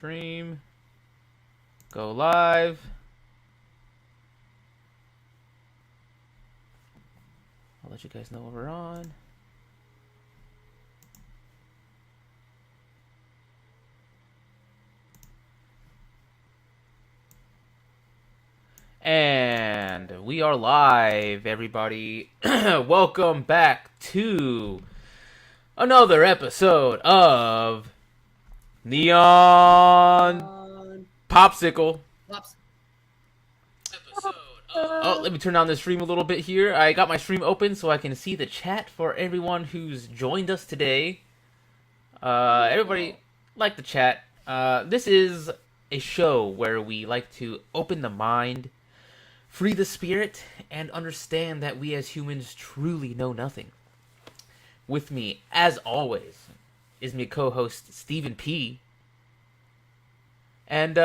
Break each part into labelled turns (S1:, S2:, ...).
S1: Stream. Go live. I'll let you guys know when we're on. And we are live, everybody. Welcome back to another episode of Neon Popsicle. Oh, let me turn down the stream a little bit here. I got my stream open so I can see the chat for everyone who's joined us today. Everybody, like the chat. This is a show where we like to open the mind, free the spirit, and understand that we as humans truly know nothing. With me, as always, is my co-host Stephen P. And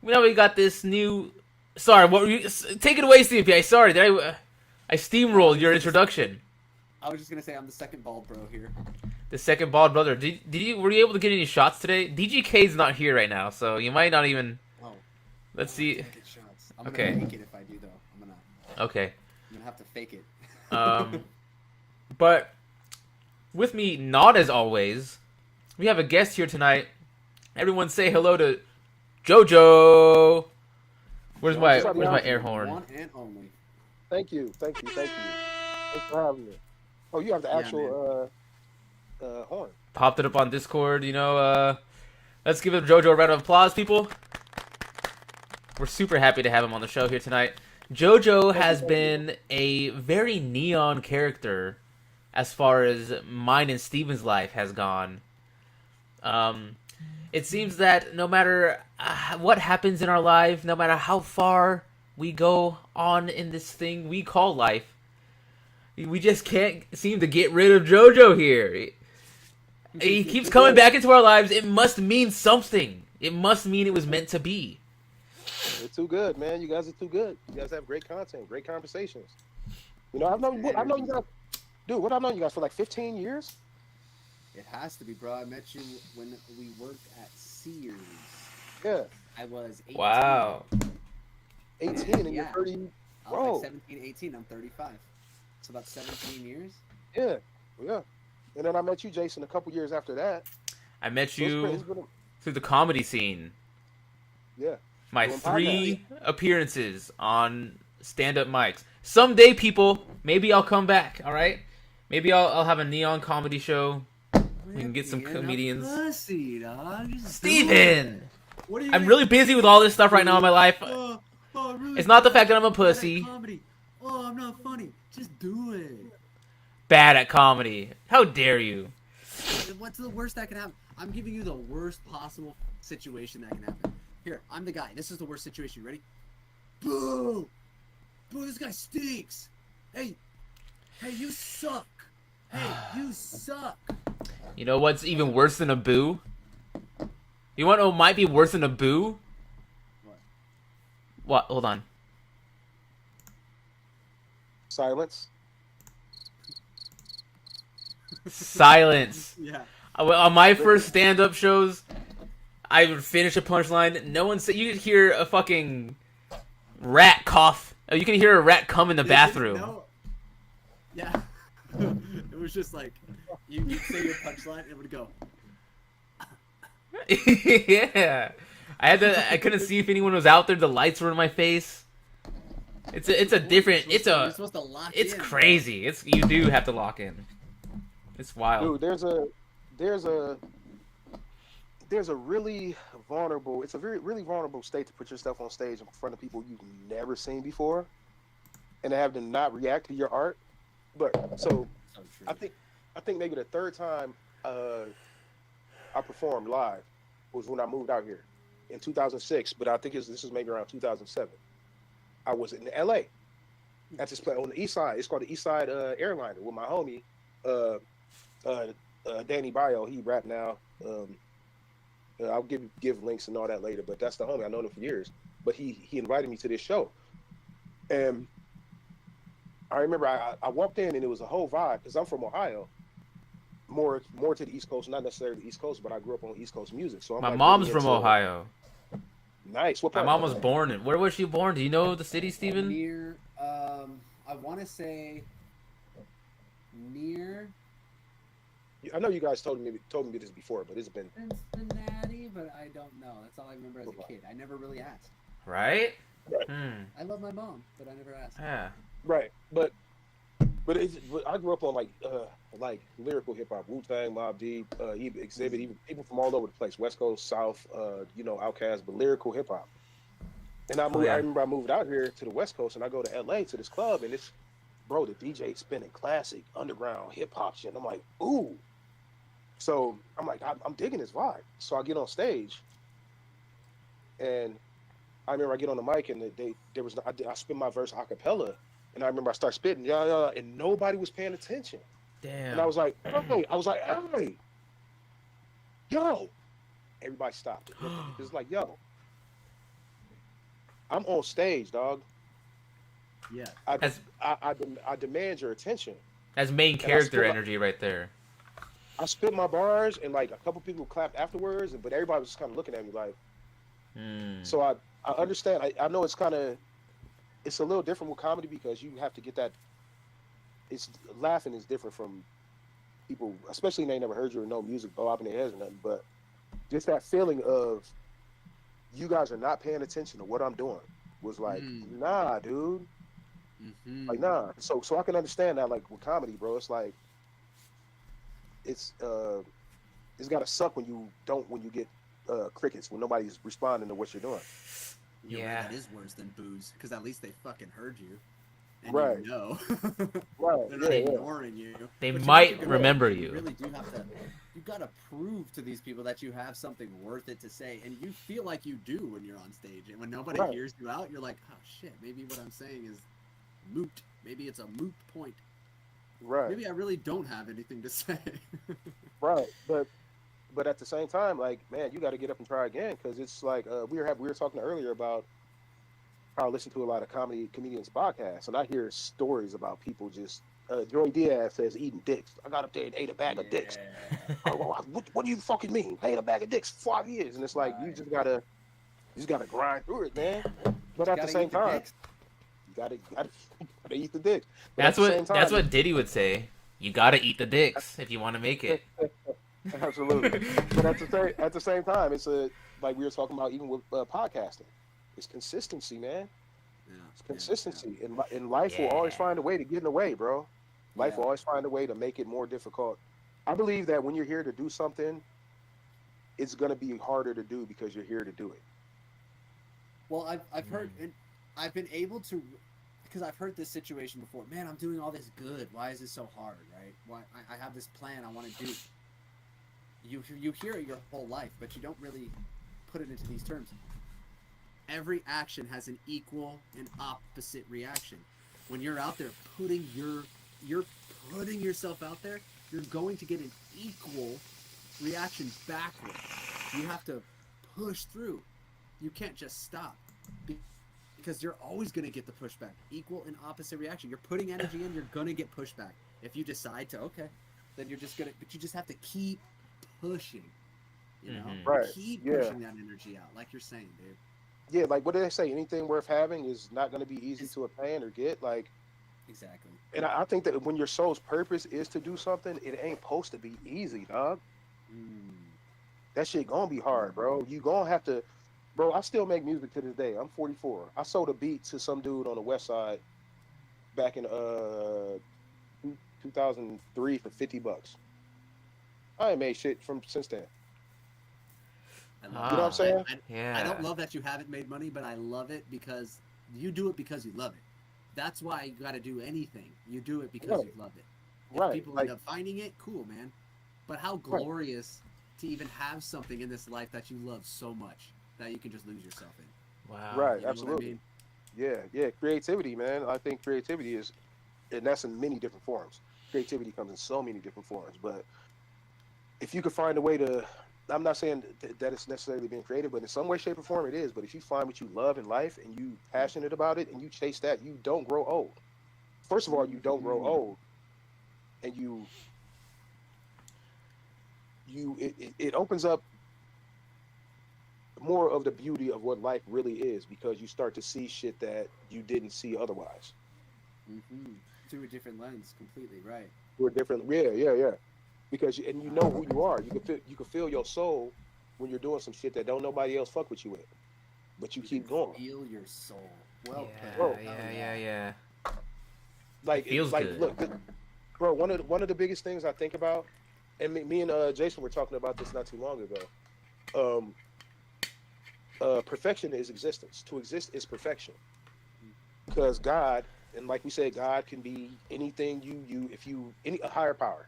S1: we got this new. Sorry, what were you? Take it away, Stephen P. Sorry, I steamrolled your introduction.
S2: I was just gonna say I'm the second bald bro here.
S1: The second bald brother. Were you able to get any shots today? DGK's not here right now, so you might not even.
S2: Oh.
S1: Let's see.
S2: Get shots. I'm
S1: Okay.
S2: gonna fake it if I do though.
S1: Okay.
S2: I'm gonna have to fake it.
S1: But with me, not as always, we have a guest here tonight. Everyone say hello to JoJo. Where's my air horn?
S2: One and only.
S3: Thank you. Thanks for having me. Oh, you have the actual horn.
S1: Popped it up on Discord, let's give JoJo a round of applause, people. We're super happy to have him on the show here tonight. JoJo has been a very neon character as far as mine and Steven's life has gone. It seems that no matter what happens in our life, no matter how far we go on in this thing we call life, we just can't seem to get rid of JoJo here. He keeps coming back into our lives. It must mean something. It must mean it was meant to be.
S3: You're too good, man. You guys are too good. You guys have great content, great conversations. I've known you guys. Dude, what I've known you guys for like 15 years?
S2: It has to be, bro. I met you when we worked at Sears.
S3: Yeah.
S2: I was 18.
S1: Wow.
S3: 18 and you're 30.
S2: I
S3: Bro.
S2: was like 17, 18. I'm 35. It's about 17 years.
S3: Yeah. And then I met you, Jason, a couple years after that.
S1: I met
S3: So
S1: you through the comedy scene.
S3: Yeah.
S1: My
S3: Doing
S1: 3 appearances on stand-up mics. Someday, people, maybe I'll come back, all right? Maybe I'll have a neon comedy show. We can get some comedians.
S2: Pussy, dog.
S1: Steven!
S2: What are you
S1: I'm really busy with all this stuff right now in my life.
S2: Really
S1: It's not the fact that I'm a pussy.
S2: Comedy. Oh, I'm not funny. Just do it.
S1: Bad at comedy. How dare you?
S2: What's the worst that can happen? I'm giving you the worst possible situation that can happen. Here, I'm the guy. This is the worst situation. You ready? Boo! Boo, this guy stinks. Hey, you suck. Hey, you suck.
S1: You know what's even worse than a boo? You want to know what might be worse than a boo? What? Hold on.
S3: Silence.
S1: Silence.
S2: Yeah.
S1: On my first stand-up shows, I would finish a punchline. No one said. You could hear a fucking rat cough. You can hear a rat come in the bathroom.
S2: No. Yeah. It was just like you'd say your punchline, and it would go.
S1: Yeah. I couldn't see if anyone was out there. The lights were in my face. It's
S2: You're supposed to lock
S1: it's
S2: in,
S1: crazy. You do have to lock in. It's wild.
S3: Dude, there's a really vulnerable. It's a really vulnerable state to put yourself on stage in front of people you've never seen before, and to have them not react to your art. But so
S2: true.
S3: I think maybe the third time I performed live was when I moved out here in 2006. But I think this is maybe around 2007. I was in LA at this place on the east side. It's called the East Side Airliner with my homie Danny Bio. He rap now. I'll give links and all that later. But that's the homie. I've known him for years. But he invited me to this show, and I remember I walked in and it was a whole vibe because I'm from Ohio. more to the East Coast, not necessarily the East Coast, but I grew up on East Coast music. So I'm
S1: My
S3: like
S1: mom's
S3: really
S1: from
S3: into
S1: Ohio.
S3: nice. What
S1: My
S3: part?
S1: mom was born in. Where was she born? Do you know the city, Steven?
S2: Near, I want to say near
S3: I know you guys told me this before, but it's been
S2: Cincinnati, but I don't know. That's all I remember as a kid. I never really asked.
S1: Right?
S3: right.
S1: Hmm.
S2: I love my mom, but I never asked.
S1: Yeah.
S3: Right, but I grew up on like lyrical hip hop, Wu Tang, Mobb Deep, even Exhibit, even people from all over the place, West Coast, South, Outkast, but lyrical hip hop. And
S1: Oh
S3: I
S1: yeah.
S3: remember I moved out here to the West Coast, and I go to LA to this club, and it's bro, the DJ spinning classic underground hip hop shit. And I'm like, ooh. So I'm like, I'm digging this vibe. So I get on stage, and I remember I get on the mic, and there was I spit my verse a cappella, and I remember I start spitting, yeah, yeah, and nobody was paying attention. And I
S1: Damn.
S3: was like, hey, hey, yo. Everybody stopped and looked at me. It's like, yo, I'm on stage, dog.
S2: Yeah.
S3: I,
S1: That's
S3: I demand your attention.
S1: that's main
S3: And
S1: character energy right there.
S3: I spit my bars, and like a couple people clapped afterwards, but everybody was just kind of looking at me like,
S1: Hmm.
S3: so I understand. I know it's a little different with comedy because you have to get that. It's laughing is different from people, especially when they never heard you or know music go up in their heads or nothing. But just that feeling of you guys are not paying attention to what I'm doing was like, nah, dude, like nah. So I can understand that, like with comedy, bro. It's like it's gotta suck when you get crickets when nobody's responding to what you're doing.
S1: Yeah.
S2: That is worse than booze, because at least they fucking heard you. And
S3: Right.
S2: you know.
S3: Right.
S2: They're not
S3: Yeah.
S2: ignoring you.
S1: They
S2: But you
S1: might
S2: have to go,
S1: remember
S2: you
S1: you.
S2: really do have to. You gotta prove to these people that you have something worth it to say, and you feel like you do when you're on stage. And when nobody
S3: Right.
S2: hears you out, you're like, oh shit, maybe what I'm saying is moot. Maybe it's a moot point.
S3: Right.
S2: Maybe I really don't have anything to say.
S3: Right. But at the same time, like, man, you got to get up and try again because it's like we were talking earlier about how I listen to a lot of comedians podcasts, and I hear stories about people just. Joey Diaz says eating dicks. I got up there and ate a bag of dicks. Oh, well, what do you fucking mean? I ate a bag of dicks for 5 years, and it's like you just gotta grind through it, man. But at the same time, you gotta eat the dicks. But
S1: That's
S3: at the same time,
S1: that's what Diddy would say. You gotta eat the dicks if you want to make it.
S3: Absolutely. But at the same time, it's like we were talking about even with podcasting. It's consistency, man.
S2: Yeah,
S3: It's consistency, and life will always find a way to get in the way, bro. Life will always find a way to make it more difficult. I believe that when you're here to do something, it's gonna be harder to do because you're here to do it.
S2: Well, I've heard, and I've been able to, because I've heard this situation before. Man, I'm doing all this good. Why is this so hard, right? Why I have this plan I want to do. You hear it your whole life, but you don't really put it into these terms. Every action has an equal and opposite reaction. When you're out there you're putting yourself out there, you're going to get an equal reaction backward. You have to push through. You can't just stop because you're always going to get the pushback. Equal and opposite reaction. You're putting energy in, you're going to get pushback. If you decide to, okay, then you're just going to, but you just have to keep pushing, you know?
S3: Right.
S2: Keep pushing that energy out, like you're saying, dude.
S3: Yeah, like what do they say? Anything worth having is not going to be easy to obtain or get. Like,
S2: exactly.
S3: And I think that when your soul's purpose is to do something, it ain't supposed to be easy, dog. That shit gonna be hard, bro. You gonna have to, bro. I still make music to this day. I'm 44. I sold a beat to some dude on the West Side back in 2003 for $50. I ain't made shit since then.
S2: I
S3: You know what I'm saying?
S2: I don't love that you haven't made money, but I love it because you do it because you love it. That's why you got to do anything. You do it because you love it. If people end up finding it, cool, man. But how glorious to even have something in this life that you love so much that you can just lose yourself in.
S1: Wow.
S3: Right,
S2: You know
S3: absolutely.
S2: what I mean?
S3: Yeah. Creativity, man. I think creativity is, and that's in many different forms. Creativity comes in so many different forms. But if you could find a way to, I'm not saying that it's necessarily being creative, but in some way, shape, or form it is. But if you find what you love in life and you passionate about it and you chase that, you don't grow old. First of all, you don't grow old, and it opens up more of the beauty of what life really is because you start to see shit that you didn't see otherwise.
S2: Mm-hmm. Through a different lens, completely right.
S3: We're different. Yeah. Because and you know who you are. You can feel your soul when you're doing some shit that don't nobody else fuck with you with, but you
S2: You
S3: keep
S2: can
S3: going.
S2: feel your soul. Well
S1: Yeah,
S2: put.
S3: Bro.
S2: Hell
S1: yeah.
S3: Like
S1: It feels
S3: like
S1: good.
S3: look, bro. One of the biggest things I think about, and me and Jason were talking about this not too long ago. Um, Perfection is existence. To exist is perfection. Because God, and like we said, God can be anything you if you any a higher power.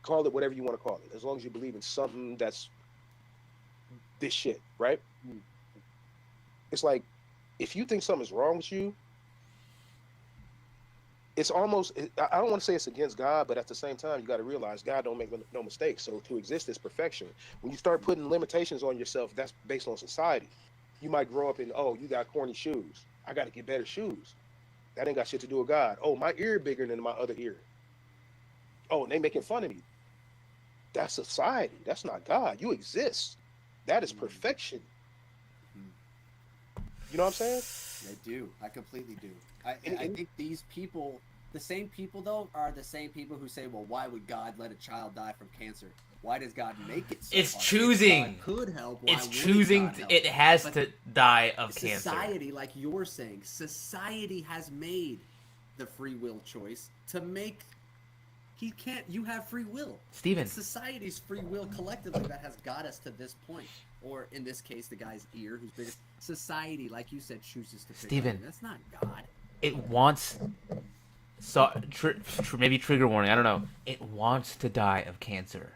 S3: Call it whatever you want to call it, as long as you believe in something that's this shit, right?
S2: Mm.
S3: It's like if you think something's wrong with you, it's almost I don't want to say it's against God, but at the same time, you got to realize God don't make no mistakes. So to exist is perfection. When you start putting limitations on yourself, that's based on society. You might grow up in, oh, you got corny shoes. I got to get better shoes. That ain't got shit to do with God. Oh, my ear bigger than my other ear. Oh, and they making fun of me. That's society. That's not God. You exist. That is perfection. You know what I'm saying?
S2: I do. I completely do. I
S3: And
S2: think these people, the same people though, are the same people who say, "Well, why would God let a child die from cancer? Why does God make it so
S1: It's
S2: hard?
S1: choosing.
S2: If God could help. Why
S1: It's
S2: wouldn't
S1: choosing.
S2: God help?"
S1: It has
S2: But
S1: to die of cancer.
S2: society, like you're saying, society has made the free will choice to make. He can't. You have free will.
S1: Steven.
S2: It's society's free will collectively that has got us to this point. Or in this case, the guy's ear, who's bigger. Society, like you said, chooses to pick
S1: Steven.
S2: on him. That's not God.
S1: It wants. So maybe trigger warning. I don't know. It wants to die of cancer.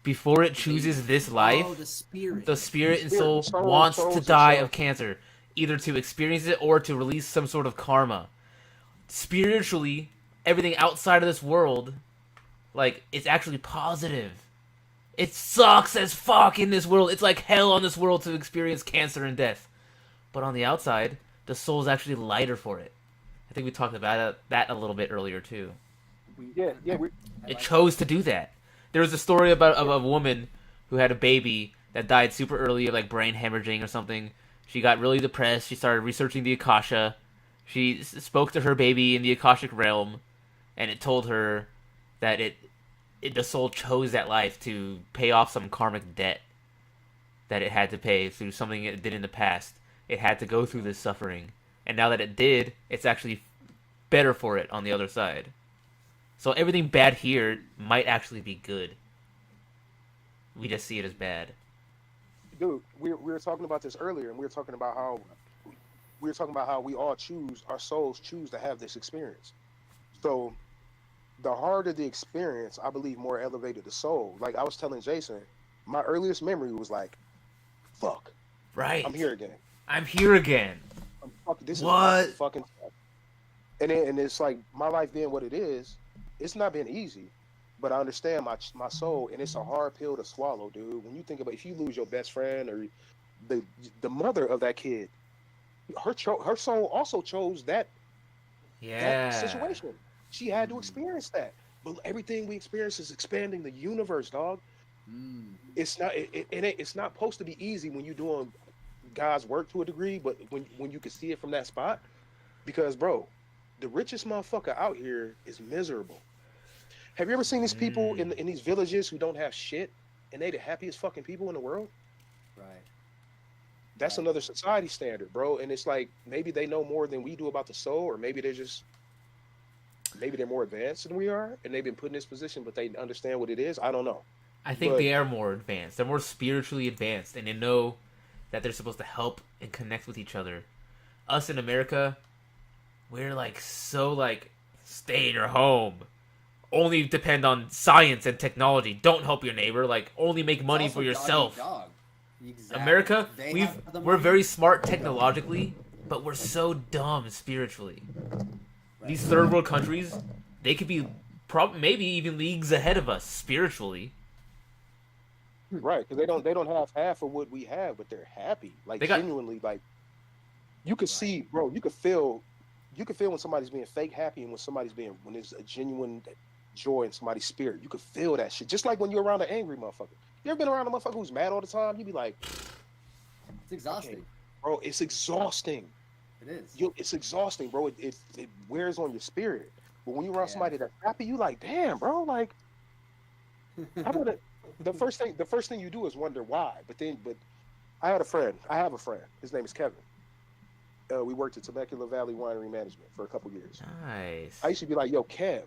S1: Before it chooses this life,
S2: Oh, the spirit.
S1: the spirit and
S3: Spirit,
S1: soul
S3: soul
S1: wants to
S3: chose
S1: die
S3: itself.
S1: of cancer, either to experience it or to release some sort of karma. Spiritually, everything outside of this world, like, it's actually positive. It sucks as fuck in this world. It's like hell on this world to experience cancer and death. But on the outside, the soul is actually lighter for it. I think we talked about that a little bit earlier too.
S3: Yeah.
S1: It chose to do that. There was a story about of a woman who had a baby that died super early of like brain hemorrhaging or something. She got really depressed. She started researching the Akasha. She spoke to her baby in the Akashic realm, and it told her that the soul chose that life to pay off some karmic debt that it had to pay through something it did in the past. It had to go through this suffering, and now that it did, it's actually better for it on the other side. So everything bad here might actually be good. We just see it as bad.
S3: Dude, we were talking about this earlier, and we were talking about how we all choose, our souls choose to have this experience. So the harder the experience, I believe, more elevated the soul. Like I was telling Jason, my earliest memory was like, "Fuck,
S1: Right.
S3: I'm here again.
S1: I'm here again.
S3: This
S1: What?
S3: is fucking." And it's like my life being what it is. It's not been easy, but I understand my soul, and it's a hard pill to swallow, dude. When you think about if you lose your best friend or the mother of that kid, her soul also chose that
S1: Yeah.
S3: situation. She had to experience that. But everything we experience is expanding the universe, dog.
S2: Mm.
S3: It's not it's not supposed to be easy when you're doing God's work to a degree, but when you can see it from that spot, because bro, the richest motherfucker out here is miserable. Have you ever seen these people in these villages who don't have shit, and they the happiest fucking people in the world?
S2: Right.
S3: That's
S2: Right.
S3: another society standard, bro. And it's like maybe they know more than we do about the soul, or maybe they're more advanced than we are, and they've been put in this position, but they understand what it is. I don't know.
S1: I think
S3: But
S1: they are more advanced. They're more spiritually advanced, and they know that they're supposed to help and connect with each other. Us in America, we're like so like stay in your home. Only depend on science and technology. Don't help your neighbor. Like only make money
S2: It's
S1: for
S2: also
S1: yourself.
S2: dog eat dog. Exactly.
S1: America,
S2: They have the
S1: we're
S2: money.
S1: very smart technologically, but we're so dumb spiritually.
S2: Right.
S1: These third world countries, they could be maybe even leagues ahead of us spiritually.
S3: right, because they don't have half of what we have, but they're happy, like
S1: They got-
S3: genuinely. Like you could see, bro. You could feel when somebody's being fake happy and when somebody's being when it's a joy in somebody's spirit. You could feel that shit. Just like when you're around an angry motherfucker. You ever been around a motherfucker who's mad all the time? You be like,
S2: It's exhausting.
S3: bro, it's exhausting.
S2: It is.
S3: It's exhausting, bro. It wears on your spirit. But when you're around somebody that's happy, you like, damn, bro, like, I would. The first thing you do is wonder why. But I have a friend. His name is Kevin. We worked at Temecula Valley Winery Management for a couple years.
S1: Nice.
S3: I used to be like, yo, Kev,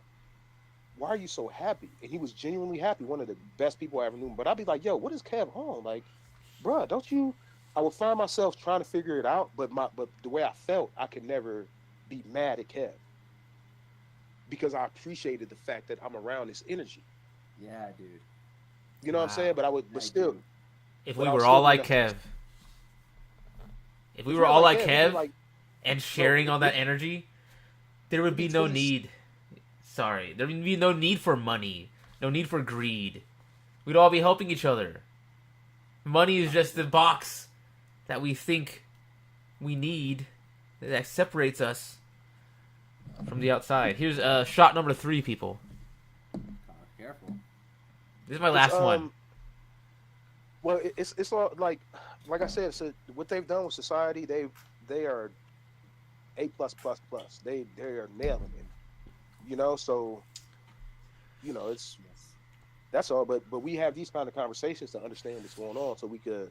S3: why are you so happy? And he was genuinely happy. One of the best people I ever knew. But I'd be like, yo, what is Kev on? Like, bruh, don't you? I would find myself trying to figure it out. But the way I felt, I could never be mad at Kev because I appreciated the fact that I'm around this energy.
S2: Yeah, dude.
S3: You know what I'm saying? But still.
S1: If we were all like Kev. If we were all like Kev and sharing all that energy, there would be no need. Sorry. There would be no need for money. No need for greed. We'd all be helping each other. Money is just the box that we think we need that separates us from the outside. Here's shot number 3, people.
S2: Careful.
S1: This is my last one.
S3: Well, it's all like I said. So what they've done with society, they are A+++. They are nailing it. You know, so you know that's all. But we have these kind of conversations to understand what's going on, so we could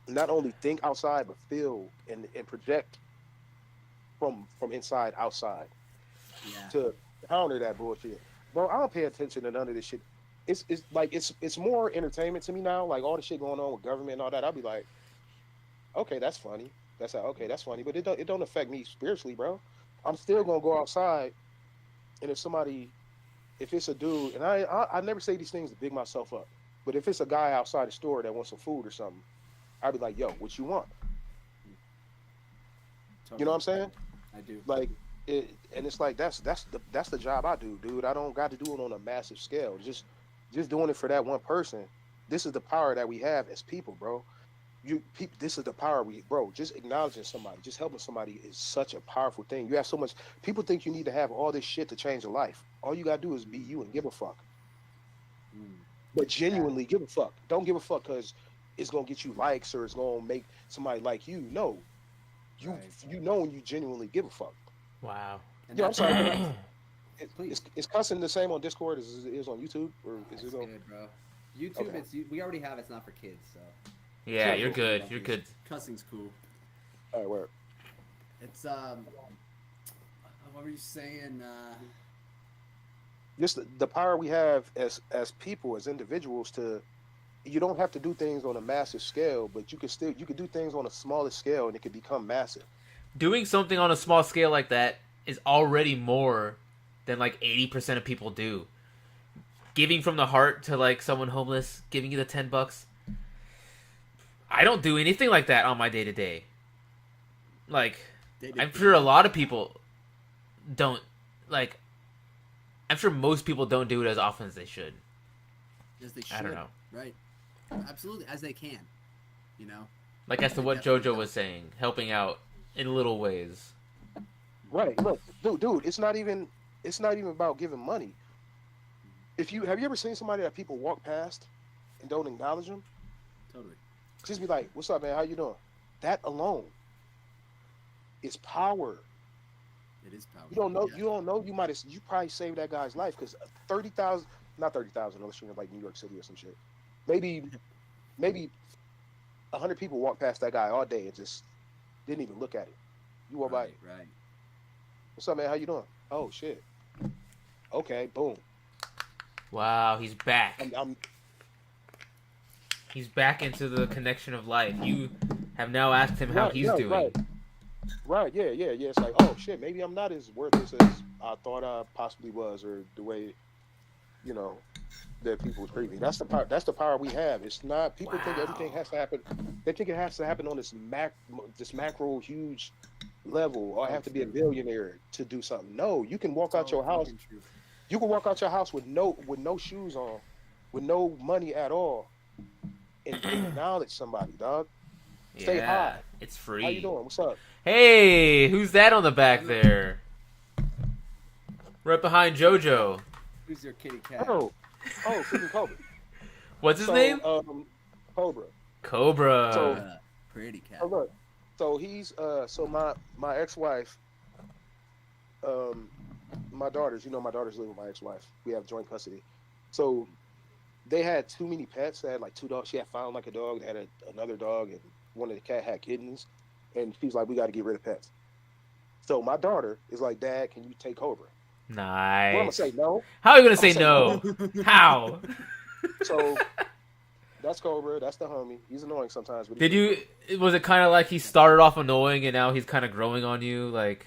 S3: not only think outside but feel and project from inside outside to counter that bullshit. Bro, I don't pay attention to none of this shit. It's more entertainment to me now. Like all the shit going on with government and all that. I'll be like, okay, that's funny. Okay, that's funny. But it don't affect me spiritually, bro. I'm still gonna go outside, and if it's a dude, and I never say these things to big myself up, but if it's a guy outside the store that wants some food or something, I'll be like, yo, what you want? Totally. You know what I'm saying?
S2: I do.
S3: Like. And it's like that's the job I do, dude. I don't got to do it on a massive scale. Just doing it for that one person. This is the power that we have as people, bro. This is the power just acknowledging somebody, just helping somebody is such a powerful thing. You have so much. People think you need to have all this shit to change a life. All you gotta do is be you and give a fuck. But genuinely give a fuck. Don't give a fuck because it's gonna get you likes or it's gonna make somebody like you. No, you know when you genuinely give a fuck.
S1: Wow.
S3: Yeah, I'm sorry. Is cussing the same on Discord as it is on YouTube, or is it on?
S2: Good, bro. YouTube, okay. We already have. It's not for kids, so.
S1: Yeah, you're good. You're good.
S2: Cussing's cool.
S3: All right, word.
S2: It's what were you saying?
S3: Just the power we have as people, as individuals, you don't have to do things on a massive scale, but you can do things on a smaller scale, and it can become massive.
S1: Doing something on a small scale like that is already more than like 80% of people do. Giving from the heart to like someone homeless, giving you the $10. I don't do anything like that on my day to day. Like, I'm sure a lot of people don't like. I'm sure most people don't do it as often as they should.
S2: As they should.
S1: I don't know.
S2: Right. Absolutely, as they can. You know.
S1: Like as to what JoJo was saying, helping out in little ways.
S3: Right. Look, dude, it's not even about giving money. Have you ever seen somebody that people walk past and don't acknowledge them?
S2: Totally.
S3: Just be like, "What's up, man? How you doing?" That alone is power.
S2: It is power.
S3: You don't know. Yeah. You probably saved that guy's life because 30,000, not 30,000, unless you're in like New York City or some shit. Maybe 100 people walk past that guy all day and just didn't even look at it. You walk by.
S2: Right.
S3: What's up, man? How you doing? Oh shit. Okay. Boom.
S1: Wow, he's back.
S3: I'm
S1: He's back into the connection of life. You have now asked him how he's doing.
S3: Right. Yeah. It's like, oh shit, maybe I'm not as worthless as I thought I possibly was, or the way, that people treat me. That's the power we have. It's not. People think everything has to happen. They think it has to happen on this macro huge level, or I have to be a billionaire to do something. No, you can walk out your house. You can walk out your house with no shoes on, with no money at all, and acknowledge somebody, dog. Say hi.
S1: It's free.
S3: How you doing? What's up?
S1: Hey, who's that on the back there? Right behind JoJo.
S2: Who's your kitty cat?
S3: Oh, freaking Cobra.
S1: What's his name?
S3: Cobra.
S1: Cobra.
S3: So-
S2: Pretty cat.
S3: Oh, look. So he's so my ex-wife, my daughters. You know, my daughters live with my ex-wife. We have joint custody. So they had too many pets. They had like 2 dogs. She had found like a dog. They had another dog, and one of the cat had kittens. And she's like, we got to get rid of pets. So my daughter is like, Dad, can you take Cobra?
S1: Nice.
S3: Well, I'm gonna say no.
S1: How are you gonna say
S3: say
S1: no? How?
S3: So that's Cobra. That's the homie. He's annoying sometimes. But
S1: Did you? Was it kind of like he started off annoying and now he's kind of growing on you? Like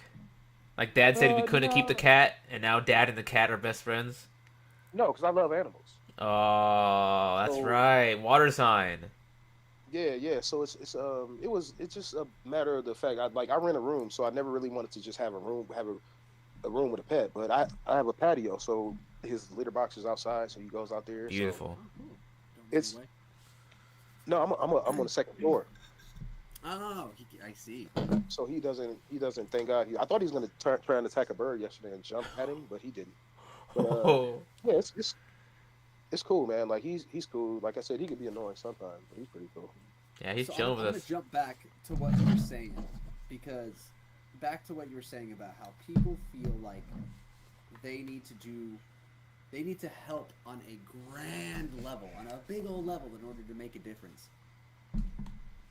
S1: Dad said we couldn't keep the cat, and now Dad and the cat are best friends.
S3: No, because I love animals.
S1: Oh, that's right. Water sign.
S3: Yeah. So it's just a matter of the fact I rent a room, so I never really wanted to just have a room with a pet. But I have a patio, so his litter box is outside, so he goes out there.
S1: Beautiful.
S3: It's- No, I'm on the second floor,
S2: Oh, I see.
S3: so he doesn't. Thank God. I thought he was gonna try and attack a bird yesterday and jump at him, but he didn't. But, yeah, it's cool, man. Like he's cool. Like I said, he could be annoying sometimes, but he's pretty cool.
S1: Yeah, he's
S2: So
S1: chilling
S2: I'm
S1: with us.
S2: gonna jump back to what you were saying, because back to what you were saying about how people feel like they need to help on a grand level, on a big old level, in order to make a difference.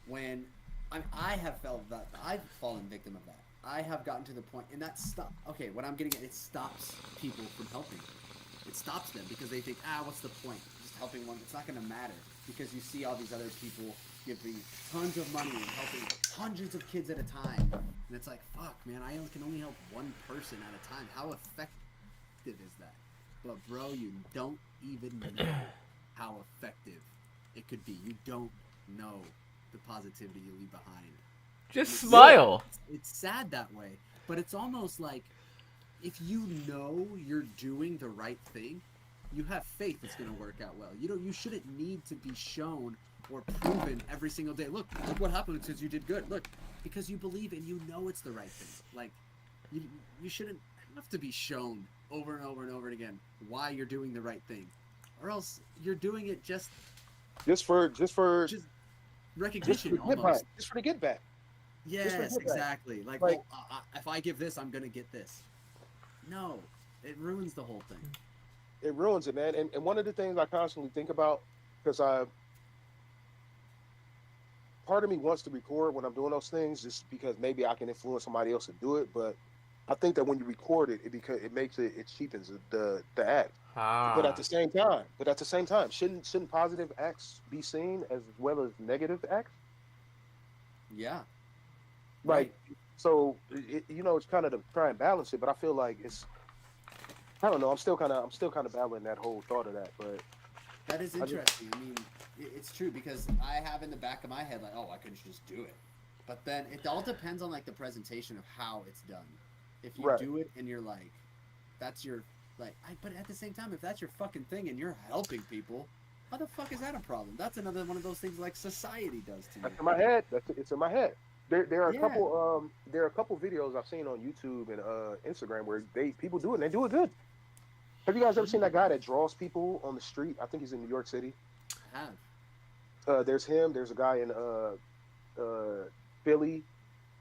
S2: When I have felt that, I've fallen victim of that. I have gotten to the point, and that stop. Okay, what I'm getting at, it stops people from helping. It stops them because they think, what's the point? Just helping one, it's not going to matter, because you see all these other people giving tons of money and helping hundreds of kids at a time, and it's like, fuck, man, I can only help one person at a time. How effective is that? But bro, you don't even know how effective it could be. You don't know the positivity you leave behind.
S1: Just smile.
S2: It's sad that way, but it's almost like if you know you're doing the right thing, you have faith it's going to work out well. You shouldn't need to be shown or proven every single day. Look what happened since you did good. Look, because you believe and you know it's the right thing. Like you shouldn't have to be shown over and over and over again why you're doing the right thing, or else you're doing it just
S3: for
S2: recognition,
S3: just for
S2: almost.
S3: just for the get back.
S2: Yes, exactly. Like if I give this, I'm gonna get this. No, it ruins the whole thing.
S3: It ruins it, man. And one of the things I constantly think about, because part of me wants to record when I'm doing those things, just because maybe I can influence somebody else to do it. But I think that when you record it, it cheapens the act. But at the same time, shouldn't positive acts be seen as well as negative acts?
S2: Yeah.
S3: Like, so it's kind of to try and balance it. But I feel like I don't know. I'm still kind of battling that whole thought of that. But
S2: That is interesting. I mean, it's true, because I have in the back of my head, like, I could just do it. But then it all depends on, like, the presentation of how it's done. If you do it and you're like, that's your, like, but at the same time, if that's your fucking thing and you're helping people, how the fuck is that a problem? That's another one of those things like society does to you.
S3: That's in my head. It's in my head. There are a couple videos I've seen on YouTube and Instagram where people do it and they do it good. Have you guys ever seen that guy that draws people on the street? I think he's in New York City.
S2: I have.
S3: There's him. There's a guy in Philly,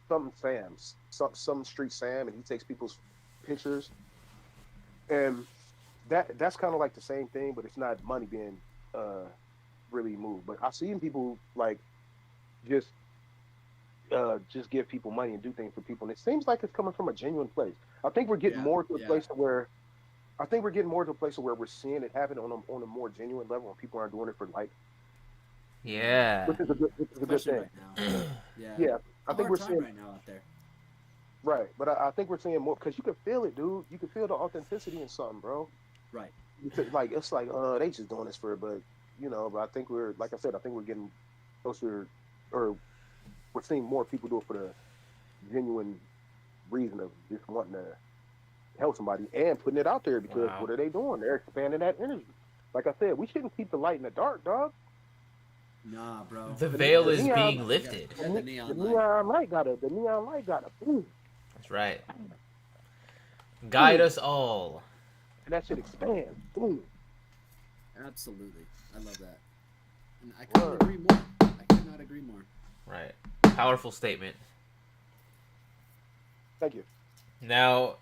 S3: some street Sam, and he takes people's pictures. And that's kind of like the same thing, but it's not money being really moved. But I've seen people like just give people money and do things for people, and it seems like it's coming from a genuine place. I think we're getting more to a place where we're seeing it happen on a more genuine level, and people aren't doing it for like.
S1: Yeah.
S3: Which is a good thing.
S2: Right now.
S3: Yeah. I think we're seeing
S2: right now out there.
S3: Right, but I think we're seeing more because you can feel it, dude. You can feel the authenticity in something, bro.
S2: Right.
S3: It's like they just doing this for it, but but I think we're getting closer, or we're seeing more people do it for the genuine reason of just wanting to help somebody and putting it out there, because what are they doing? They're expanding that energy. Like I said, we shouldn't keep the light in the dark, dog.
S2: Nah, bro.
S1: The veil is being lifted.
S2: The neon
S3: neon light got a boom.
S1: That's right. Guide us all.
S3: And that shit expands. Boom.
S2: Absolutely. I love that. And I couldn't agree more. I could not agree more.
S1: Right. Powerful statement.
S3: Thank you.
S1: Now,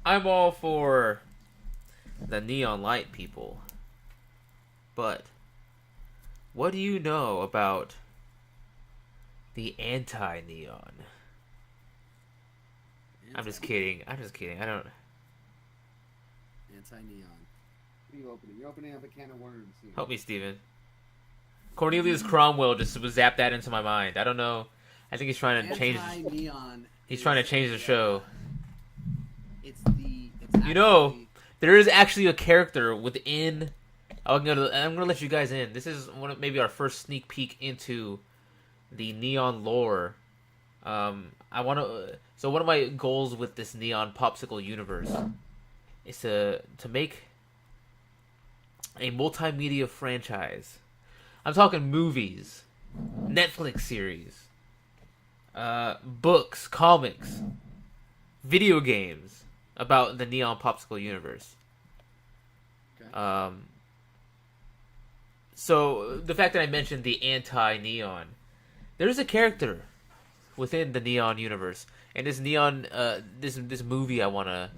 S1: I'm all for the neon light people. But what do you know about the anti-neon? I'm just kidding. I don't...
S2: Anti-neon. What are you opening? You're opening up a can of worms here.
S1: Help me, Steven. Cornelius Cromwell just zapped that into my mind. I don't know. I think he's trying to change...
S2: Anti-neon.
S1: He's trying to change the show.
S2: It's
S1: You know, there is actually a character within... I'm gonna let you guys in. This is maybe our first sneak peek into the neon lore. So one of my goals with this neon popsicle universe is to make a multimedia franchise. I'm talking movies, Netflix series, books, comics, video games about the neon popsicle universe.
S2: Okay.
S1: So the fact that I mentioned the anti-neon, there's a character within the neon universe, and this neon, this movie I want to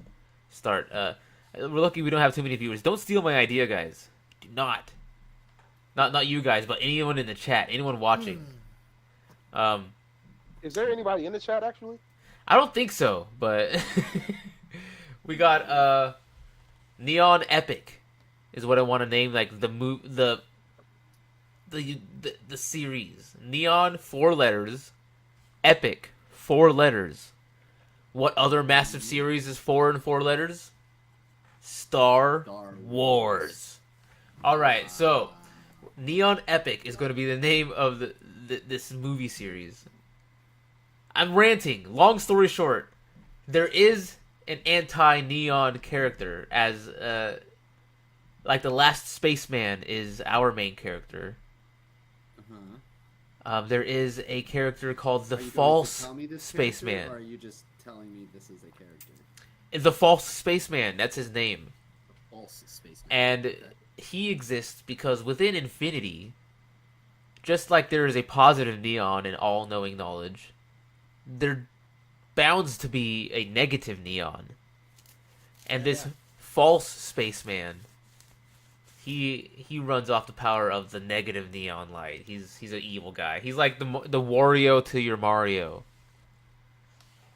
S1: start. We're lucky we don't have too many viewers. Don't steal my idea, guys. Do not you guys, but anyone in the chat, anyone watching.
S3: Is there anybody in the chat actually?
S1: I don't think so, but we got Neon Epic is what I want to name, like the series. Neon, 4 letters. Epic, 4 letters. What other massive series is 4 and 4 letters? Star Wars. Alright, so Neon Epic is going to be the name of this movie series. I'm ranting. Long story short, there is an anti-neon character, as like the Last Spaceman is our main character. There is a character called the False Spaceman.
S2: Or are you just telling me this is a character?
S1: The False Spaceman, that's his name.
S2: False Spaceman.
S1: And he exists because within Infinity, just like there is a positive neon in all-knowing knowledge, there bounds to be a negative neon. And this False Spaceman, he runs off the power of the negative neon light. He's an evil guy. He's like the Wario to your Mario.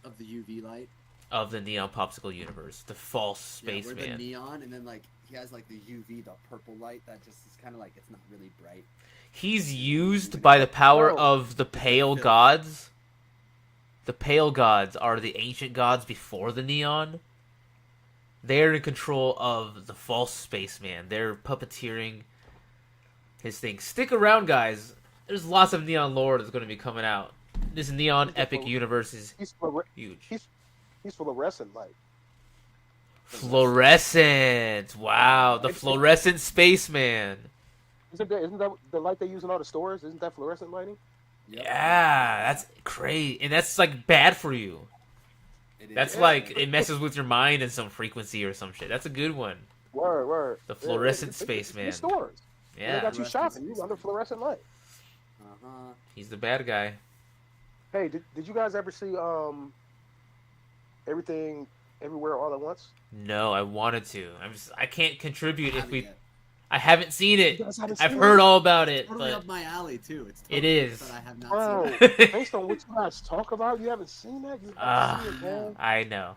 S2: Of the UV light?
S1: Of the neon popsicle universe. The False Spaceman.
S2: Where the neon, and then like he has like the UV, the purple light that just is kind of like, it's not really bright.
S1: He's used by the power of the Pale Gods. The Pale Gods are the ancient gods before the neon. They're in control of the False Spaceman. They're puppeteering his thing. Stick around, guys. There's lots of neon lore that's going to be coming out. This neon epic universe is huge.
S3: He's fluorescent light.
S1: Fluorescent. Wow, the fluorescent spaceman.
S3: Isn't that the light they use in all the stores? Isn't that fluorescent lighting?
S1: Yeah, that's crazy, and that's like bad for you. That's like it messes with your mind in some frequency or some shit. That's a good one.
S3: Word.
S1: The fluorescent spaceman.
S3: In stores.
S1: Yeah.
S3: They got you shopping. You under fluorescent light.
S1: He's the bad guy.
S3: Hey, did you guys ever see Everything Everywhere All at Once?
S1: No, I wanted to. I can't contribute if we. I haven't seen it. I've heard
S3: it?
S1: all about it.
S2: Totally
S1: but
S2: up my alley too. It's
S1: it
S2: totally
S1: is.
S2: But I have not
S3: Bro,
S2: seen it.
S3: based on what you guys talk about, you haven't seen that. You have to see it, man.
S1: I know.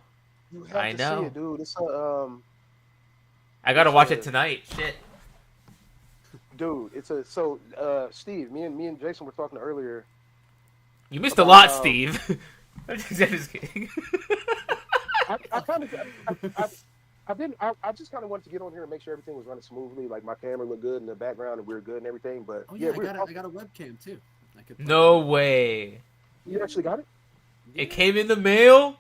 S3: You have to see it, dude. It's
S1: I gotta watch it tonight. Shit.
S3: Dude, Steve, me and Jason were talking earlier.
S1: You missed a lot, Steve. I'm just kidding.
S3: I just kind of wanted to get on here and make sure everything was running smoothly. Like my camera looked good in the background and we were good and everything. But
S2: I got a webcam too.
S1: No way.
S3: You actually got it?
S1: It came in the mail.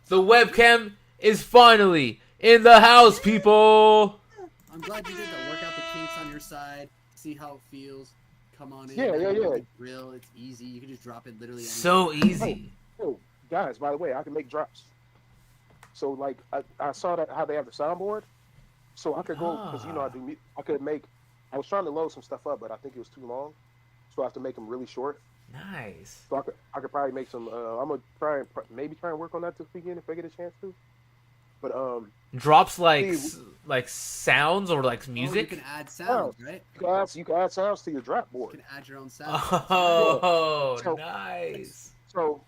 S1: The webcam is finally in the house, people.
S2: I'm glad you did that. Work out the kinks on your side. See how it feels. Come on in.
S3: Yeah.
S2: Grill. It's easy. You can just drop it literally.
S1: So easy.
S3: Yo, guys, by the way, I can make drops. So like I saw that how they have the soundboard, so I could go because I do. I could make. I was trying to load some stuff up, but I think it was too long, so I have to make them really short.
S1: Nice.
S3: So I could probably make some. I'm gonna maybe try and work on that this weekend if I get a chance to. But
S1: drops like sounds or like music.
S2: You can add sounds, right?
S3: You can add sounds to your drop board.
S2: You can add your own sounds.
S1: Oh,
S3: so,
S1: nice.
S3: So,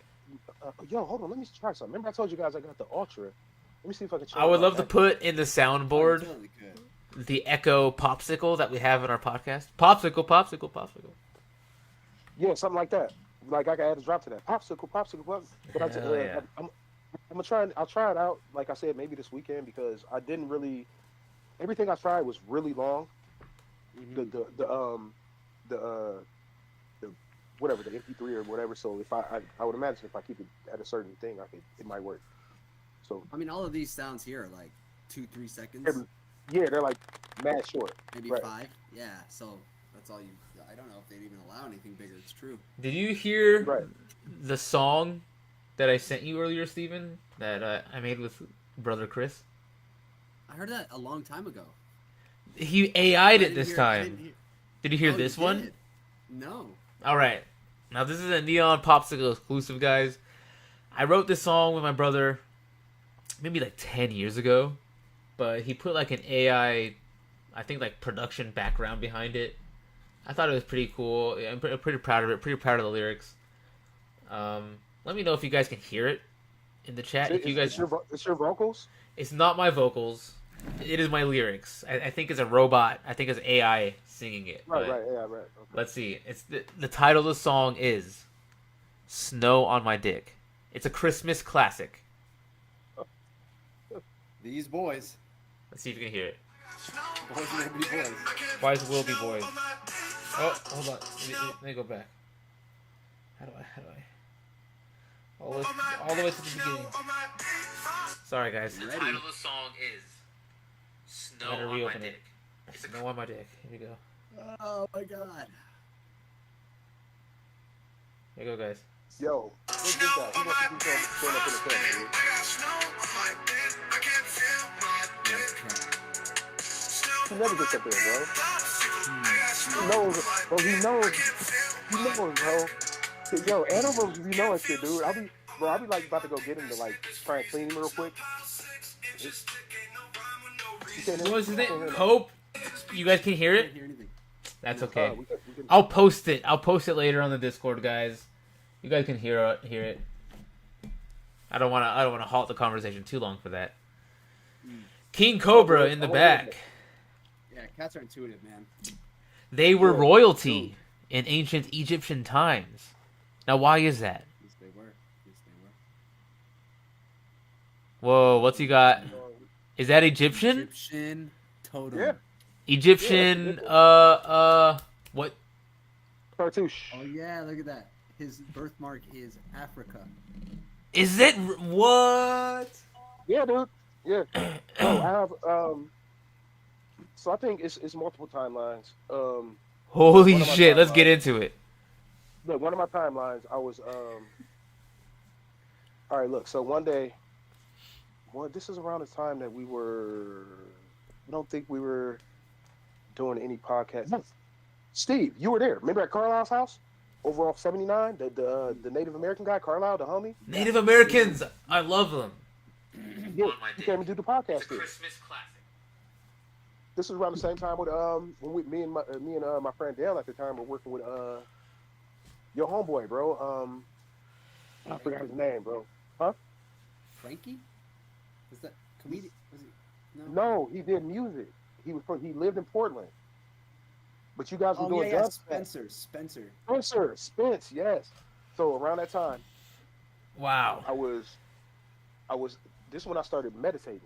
S3: yo, hold on. Let me try something. Remember I told you guys I got the Ultra. Let me see if I can.
S1: I would love to put in the soundboard
S2: Totally could.
S1: the Echo Popsicle that we have in our podcast. Popsicle, popsicle, popsicle.
S3: Yeah, something like that. Like I can add a drop to that. Popsicle, popsicle, popsicle. But
S1: Yeah.
S3: I'm gonna try. I'll try it out. Like I said, maybe this weekend because I didn't really. Everything I tried was really long.
S2: Mm-hmm.
S3: The whatever the MP3 or whatever. So if I would imagine if I keep it at a certain thing, it might work. So
S2: I mean, all of these sounds here are like 2-3 seconds,
S3: they're like mad short.
S2: maybe
S3: right.
S2: 5. Yeah, so that's all you. I don't know if they'd even allow anything bigger. It's true.
S1: Did you hear
S3: Right.
S1: the song that I sent you earlier, Steven? That I made with brother Chris?
S2: I heard that a long time ago.
S1: He AI'd it
S2: I
S1: this
S2: didn't
S1: time.
S2: hear-
S1: Did you hear
S2: Oh,
S1: this
S2: you
S1: one?
S2: did? No.
S1: All right. Now this is a Neon Popsicle exclusive, guys. I wrote this song with my brother maybe like 10 years ago, but he put like an AI, I think like production background behind it. I thought it was pretty cool. I'm pretty proud of it. Pretty proud of the lyrics. Let me know if you guys can hear it in the chat. If you guys,
S3: it's your vocals.
S1: it's not my vocals. It is my lyrics. I think it's a robot. I think it's AI singing it.
S3: Right,
S1: but
S3: right, yeah, right. Okay.
S1: Let's see. It's the title of the song is "Snow on My Dick." It's a Christmas classic.
S2: These boys.
S1: Let's see if you can hear it.
S2: Boys will be boys.
S1: Boys will be boys. Oh, hold on. Let me go back. How do I? All the way to the beginning. Sorry, guys. The title of the song is "Snow on My Dick." Snow on My Dick. Here we go.
S2: Oh my god.
S1: Here you go, guys.
S3: Yo, look at this guy. He wants to be showing up in the camera, dude. He never gets up there, bro. He knows, bro. He knows, bro. Yo, animals, you know that shit, dude. I'll be like about to go get him to like try and clean him real quick.
S1: What was his name? Hope. You guys can hear
S2: I
S1: it?
S2: can't hear anything.
S1: That's okay.
S3: We can,
S1: I'll post it. I'll post it later on the Discord, guys. You guys can hear it. I don't want to halt the conversation too long for that. King Cobra in the back.
S2: Yeah, cats are intuitive, man.
S1: They were royalty in ancient Egyptian times. Now, why is that?
S2: Yes, they were.
S1: Whoa, what's he got? Is that Egyptian?
S2: Egyptian totem.
S3: Yeah.
S1: Egyptian, what?
S3: Cartouche.
S2: Oh yeah, look at that. His birthmark is Africa.
S1: Is it? What?
S3: Yeah, dude. Yeah. So I have so I think it's multiple timelines.
S1: Holy
S3: One of my
S1: shit, let's
S3: timelines.
S1: get into it.
S3: Look, one of my timelines, I was all right, look, so one day this is around the time that I don't think we were doing any podcast. No. Steve, you were there. Remember at Carlisle's house? Over off 79? The Native American guy, Carlisle, the homie?
S1: Native Americans, I love them.
S3: Yeah, he came and do the podcast here.
S1: Christmas classic.
S3: This was around the same time with when me and my friend Dale at the time were working with your homeboy, bro. I forgot his name, bro. Huh?
S2: Frankie? Was that comedian? Was he?
S3: No, he did music. He lived in Portland. But you guys were doing
S2: yeah,
S3: dubstep.
S2: Spencer.
S3: Spence, yes. So around that time,
S1: Wow.
S3: I was this is when I started meditating.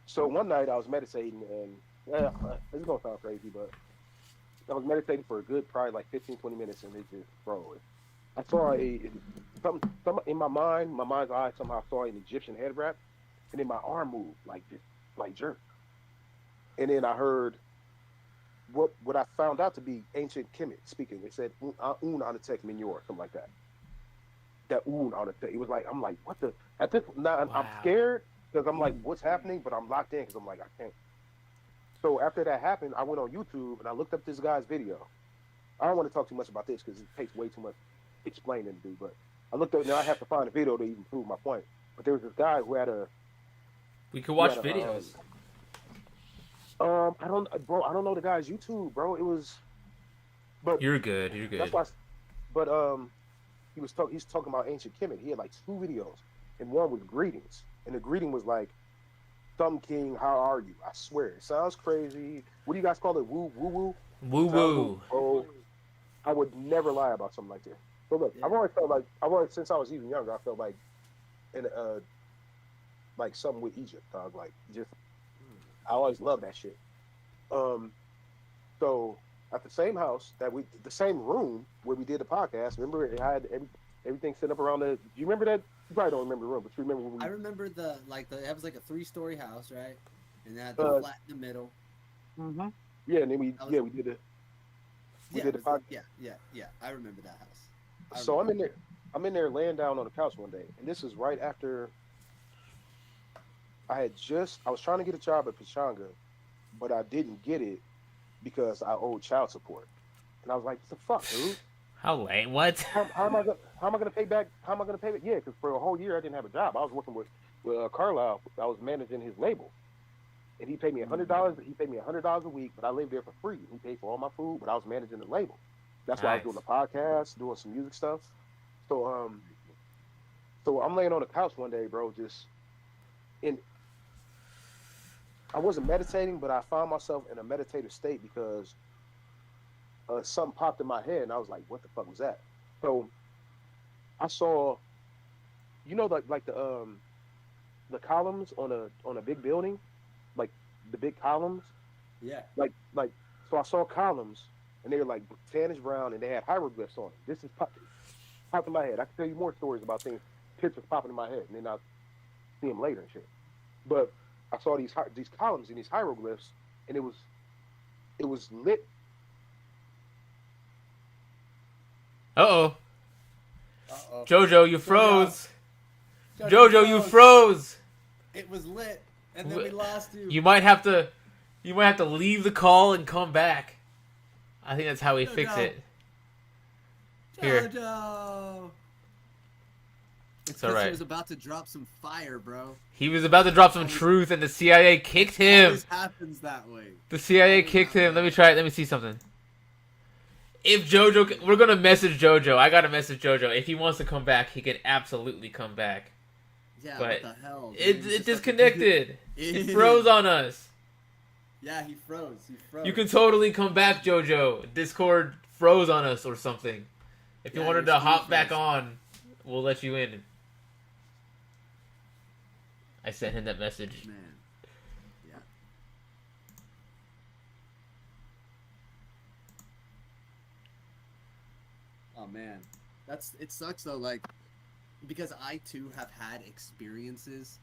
S3: So one night I was meditating and it's gonna sound crazy, but I was meditating for a good probably like 15-20 minutes and it just I saw something in my mind's eye somehow saw an Egyptian head wrap and then my arm moved like this, like jerk. And then I heard what I found out to be ancient Kemet speaking. It said Un Anatek Minor, something like that. that ooh on it. It was like I'm like, what the? At this now, I'm
S1: Wow.
S3: scared because I'm like, what's happening? But I'm locked in because I'm like, I can't. So after that happened, I went on YouTube and I looked up this guy's video. I don't want to talk too much about this because it takes way too much explaining to do. But I looked up now. I have to find a video to even prove my point. But there was this guy who had a
S1: We could
S3: who
S1: watch
S3: had a,
S1: videos.
S3: I don't, bro. I don't know the guy's YouTube, bro. It was, but
S1: You're good. You're
S3: that's
S1: good.
S3: why. But he's talking about ancient Kemet. He had like 2 videos, and one was greetings, and the greeting was like, "Some king, how are you?" I swear, it sounds crazy. What do you guys call it? Woo woo woo.
S1: Woo woo.
S3: Oh, I would never lie about something like that. So look, I've always felt like since I was even younger, I felt like in like something with Egypt, dog. Like just I always loved that shit. So at the same house the same room where we did the podcast. Remember, it had everything set up around the. Do you remember that? You probably don't remember the room, but you remember when we.
S2: I remember it was like a 3-story house, right? And it had the flat in the middle.
S3: Mm-hmm. Yeah, and then we did the. We did the podcast.
S2: Yeah. I remember that house.
S3: So I'm in there laying down on the couch one day, and this is right after I was trying to get a job at Pachanga, but I didn't get it because I owed child support, and I was like, "What the fuck, dude?
S1: How late? What?
S3: How am I gonna pay back? How am I gonna pay back? Yeah, because for a whole year I didn't have a job. I was working with Carlisle. I was managing his label, and he paid me $100. He paid me $100 a week, but I lived there for free. He paid for all my food, but I was managing the label. That's why I was doing the podcast, doing some music stuff. So so I'm laying on the couch one day, bro, I wasn't meditating, but I found myself in a meditative state because something popped in my head, and I was like, "What the fuck was that?" So I saw, like the columns on a big building, like the big columns.
S2: Yeah.
S3: Like so I saw columns, and they were like tannish brown, and they had hieroglyphs on them. This is popped in my head. I can tell you more stories about things, pictures popping in my head, and then I'll see them later and shit. But I saw these columns and these hieroglyphs, and it was lit.
S1: Uh-oh.
S2: Uh-oh.
S1: Jojo, you froze. Jojo, you froze.
S2: It was lit, and then we lost you.
S1: You might have to leave the call and come back. I think that's how we fix it. Here.
S2: Jojo.
S1: It's all right.
S2: He was about to drop some fire, bro.
S1: He was about to drop some truth, and the CIA kicked him.
S2: It always happens that way.
S1: The CIA kicked him. Let me try it. Let me see something. If Jojo, we're gonna message Jojo. I gotta message Jojo. If he wants to come back, he can absolutely come back.
S2: Yeah,
S1: but
S2: what the hell?
S1: it disconnected. It froze on us.
S2: Yeah, he froze.
S1: You can totally come back, Jojo. Discord froze on us or something. If you wanted to hop back on, we'll let you in. I sent him that message.
S2: Man. Yeah. Oh man. It sucks though, like, because I too have had experiences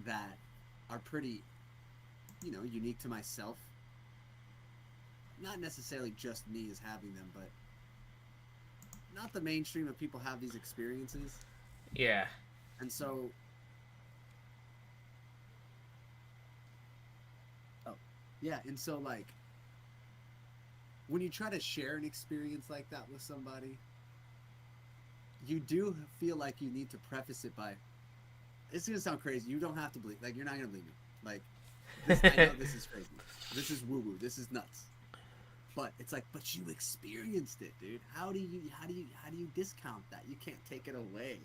S2: that are pretty, unique to myself. Not necessarily just me as having them, but not the mainstream of people have these experiences.
S1: Yeah.
S2: And so, like, when you try to share an experience like that with somebody, you do feel like you need to preface it by, it's gonna sound crazy. You don't have to believe, like, you're not gonna believe me. Like, I know this is crazy. This is woo-woo. This is nuts. But it's like, but you experienced it, dude. How do you discount that? You can't take it away.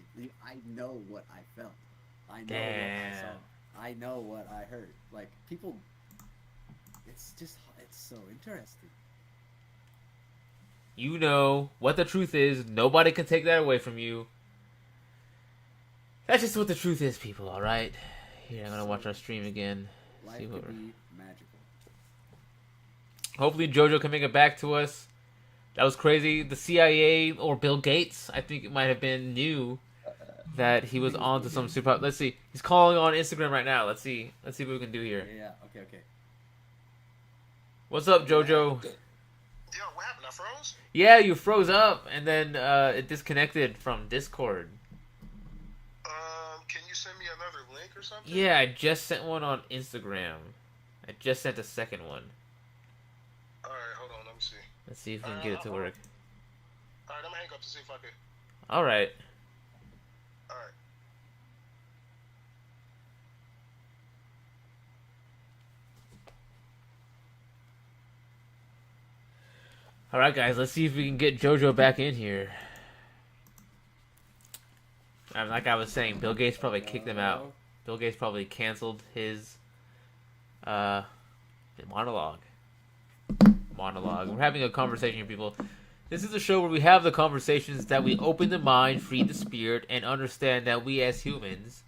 S2: I know what I felt. I know what I saw. I know what I heard. Like, people, it's so interesting.
S1: You know what the truth is. Nobody can take that away from you. That's just what the truth is, people, alright? Here, I'm gonna watch our stream again.
S2: Life could be magical.
S1: Hopefully Jojo can make it back to us. That was crazy. The CIA or Bill Gates, I think it might have been, knew that he was on to some super... Let's see. He's calling on Instagram right now. Let's see what we can do here.
S2: Yeah. Okay.
S1: What's up, Jojo?
S4: Yo, what happened? I froze?
S1: Yeah, you froze up, and then it disconnected from Discord.
S3: Can you send me another link or something?
S1: Yeah, I just sent one on Instagram. I just sent a second one.
S3: All right, hold on. Let me see.
S1: Let's see if we can get it to work.
S3: All right, I'm gonna hang up to see if I can.
S1: All right.
S3: All right.
S1: All right, guys. Let's see if we can get JoJo back in here. Like I was saying, Bill Gates probably kicked him out. Bill Gates probably canceled his monologue. We're having a conversation here, people. This is a show where we have the conversations that we open the mind, free the spirit, and understand that we as humans,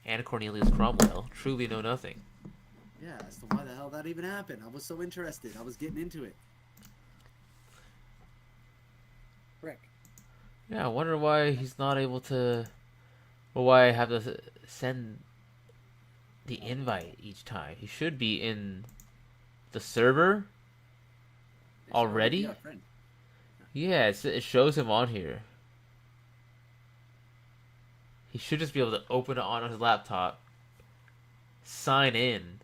S1: and Cornelius Cromwell, truly know nothing.
S2: Yeah, as to why the hell that even happened. I was so interested. I was getting into it. Frick.
S1: Yeah, I wonder why he's not able to, or why I have to send the invite each time. He should be in the server already. Yeah, it shows him on here. He should just be able to open it on his laptop, sign in,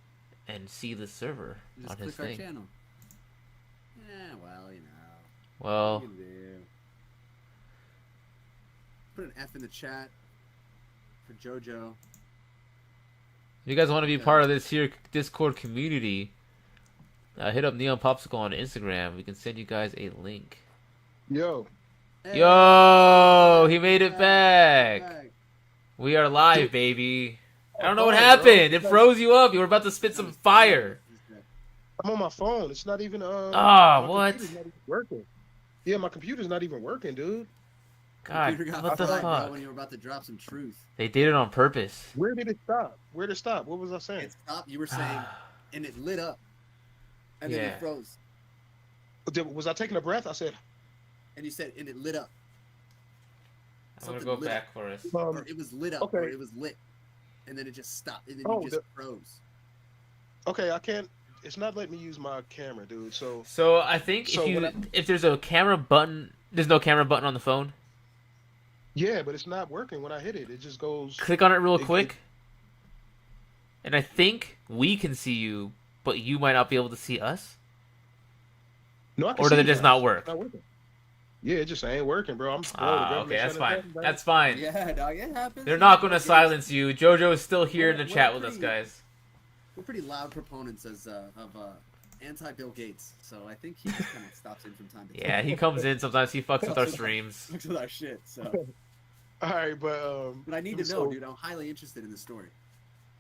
S1: and see the server
S2: Just
S1: on his
S2: click
S1: thing.
S2: our channel. Yeah, well, you know.
S1: Well,
S2: What you do? Put an F in the chat for JoJo.
S1: if you guys want to be part of this here Discord community, hit up Neon Popsicle on Instagram. We can send you guys a link.
S3: Yo.
S2: Hey,
S1: Yo, he made it back. We are live, baby. I don't know what happened. It froze you up. You were about to spit some fire.
S3: I'm on my phone. It's not even
S1: Ah, what?
S3: computer's not even working. Yeah, my computer's not even working, dude.
S1: God,
S2: Computer got
S1: what the
S2: fried, bro,
S1: fuck?
S2: when you were about to drop some truth.
S1: They did it on purpose.
S3: Where did it stop? Where did it stop? What was I saying?
S2: It stopped. You were saying, and it lit up, and then
S1: Yeah.
S2: it froze.
S3: Was I taking a breath? I said,
S2: And you said, and it lit up.
S1: I'm gonna
S2: Something
S1: go
S2: lit
S1: back for us.
S2: Or it was lit up, or
S3: okay.
S2: it was lit, and then it just stopped, and then
S3: Oh,
S2: you just froze.
S3: okay, I can't. It's not letting me use my camera, dude. So
S1: I think
S3: So
S1: if there's a camera button, there's no camera button on the phone.
S3: yeah, but it's not working when I hit it. It just goes.
S1: Click on it real quick, and I think we can see you, but you might not be able to see us.
S3: No, I can
S1: Or
S3: see
S1: did it
S3: you
S1: just
S3: guys.
S1: not work?
S3: It's not working. Yeah, it just ain't working, bro. I'm.
S1: Okay, that's fine. That's fine.
S2: Yeah, dog, it happens.
S1: They're not going to silence you. JoJo is still here in the
S2: We're
S1: chat with us,
S2: pretty-
S1: guys.
S2: We're pretty loud proponents of anti-Bill Gates, so I think he just kind of stops in from time to time.
S1: Yeah, he comes in sometimes. He fucks with our streams.
S2: Looks with our shit. So,
S3: All right, but
S2: but I need to know, dude. I'm highly interested in the story.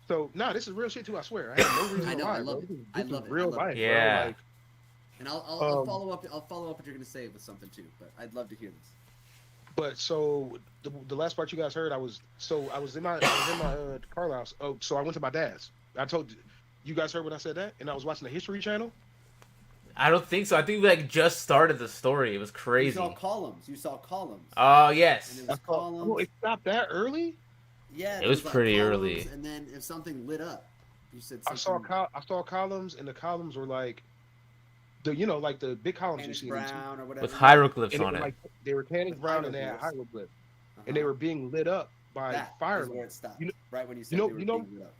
S3: So this is real shit too. I swear. I have no reason
S2: I know,
S3: to lie.
S2: I love
S3: bro.
S2: it.
S3: This is
S2: I love it.
S3: real
S2: I love
S3: life.
S2: it.
S1: Yeah.
S3: Bro. Like,
S2: And I'll follow up. I'll follow up what you're gonna say with something too. But I'd love to hear this.
S3: but so the last part you guys heard, I was in my car house. Oh, so I went to my dad's. I told you guys heard when I said that, and I was watching the History Channel.
S1: I don't think so. I think we just started the story. It was crazy.
S2: You saw columns. You saw columns.
S1: Oh,
S2: And
S1: yes.
S2: it was columns.
S3: Oh, it stopped that early.
S2: Yeah.
S1: It was
S2: like
S1: pretty
S2: columns,
S1: early.
S2: And then if something lit up, you said
S3: I
S2: something.
S3: saw columns, and the columns were like like the big columns you
S2: Candace
S3: see.
S2: Brown or whatever.
S1: With hieroglyphs
S3: And
S1: on it.
S3: like they were Candace
S2: With
S3: Brown and they had
S2: hieroglyphs.
S3: hieroglyphs,
S2: Uh-huh.
S3: and they were being lit up by
S2: That
S3: fire.
S2: is where it stopped.
S3: You know-
S2: right when you said
S3: know-
S2: they were
S3: you know-
S2: being lit up.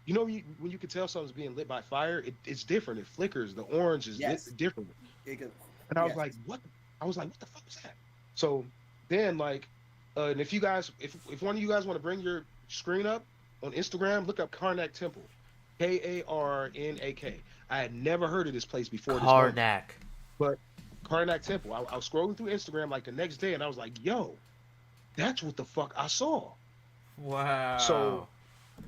S3: When you can tell something's being lit by fire, it's different. It flickers. The orange is
S2: Yes.
S3: different.
S2: It goes,
S3: And I was
S2: yes.
S3: like, what? I was like, what the fuck was that? So then, and if you guys, if one of you guys want to bring your screen up on Instagram, look up Karnak Temple, Karnak. I had never heard of this place before.
S1: Karnak.
S3: But Karnak Temple. I was scrolling through Instagram like the next day, and I was like, yo, that's what the fuck I saw.
S1: Wow.
S3: So,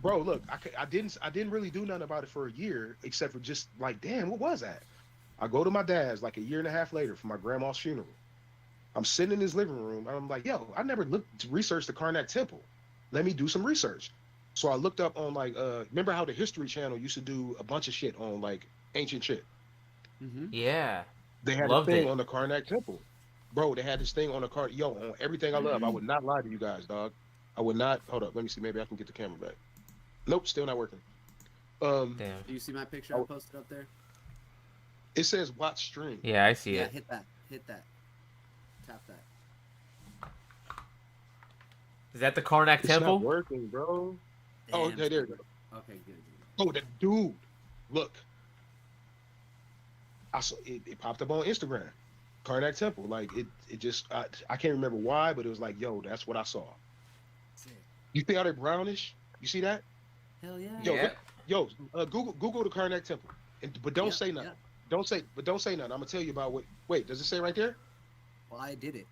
S3: bro, look, I didn't really do nothing about it for a year, except for just like, damn, what was that? I go to my dad's like a year and a half later for my grandma's funeral. I'm sitting in his living room, and I'm like, yo, I never looked to research the Karnak Temple. Let me do some research. So I looked up on remember how the History Channel used to do a bunch of shit on like ancient shit?
S2: Mm-hmm.
S1: Yeah.
S3: They had
S1: Loved
S3: a thing
S1: it.
S3: on the Karnak Temple. Bro, they had this thing on the on everything I love. I would not lie to you guys, dog. I would not. Hold up, let me see. Maybe I can get the camera back. Nope, still not working.
S1: Damn.
S2: Do you see my picture I posted up there?
S3: It says watch stream.
S1: Yeah, I see
S2: Yeah,
S1: it.
S2: hit that. Tap that.
S1: Is that the Karnak
S3: It's not
S1: Temple?
S3: working, bro. Oh,
S2: Damn,
S3: okay, there you go.
S2: Okay, good.
S3: Oh, that dude. Look, I saw it popped up on Instagram. Karnak Temple. Like it just I can't remember why, but it was like, yo, that's what I saw.
S2: Sick.
S3: You see how they're brownish? You see that?
S2: Hell yeah.
S3: Yo,
S1: Yeah.
S3: Google the Karnak Temple, but don't
S2: Yeah,
S3: say nothing.
S2: yeah.
S3: Don't say nothing. I'm gonna tell you about what. Wait, does it say right there?
S2: Well, I did it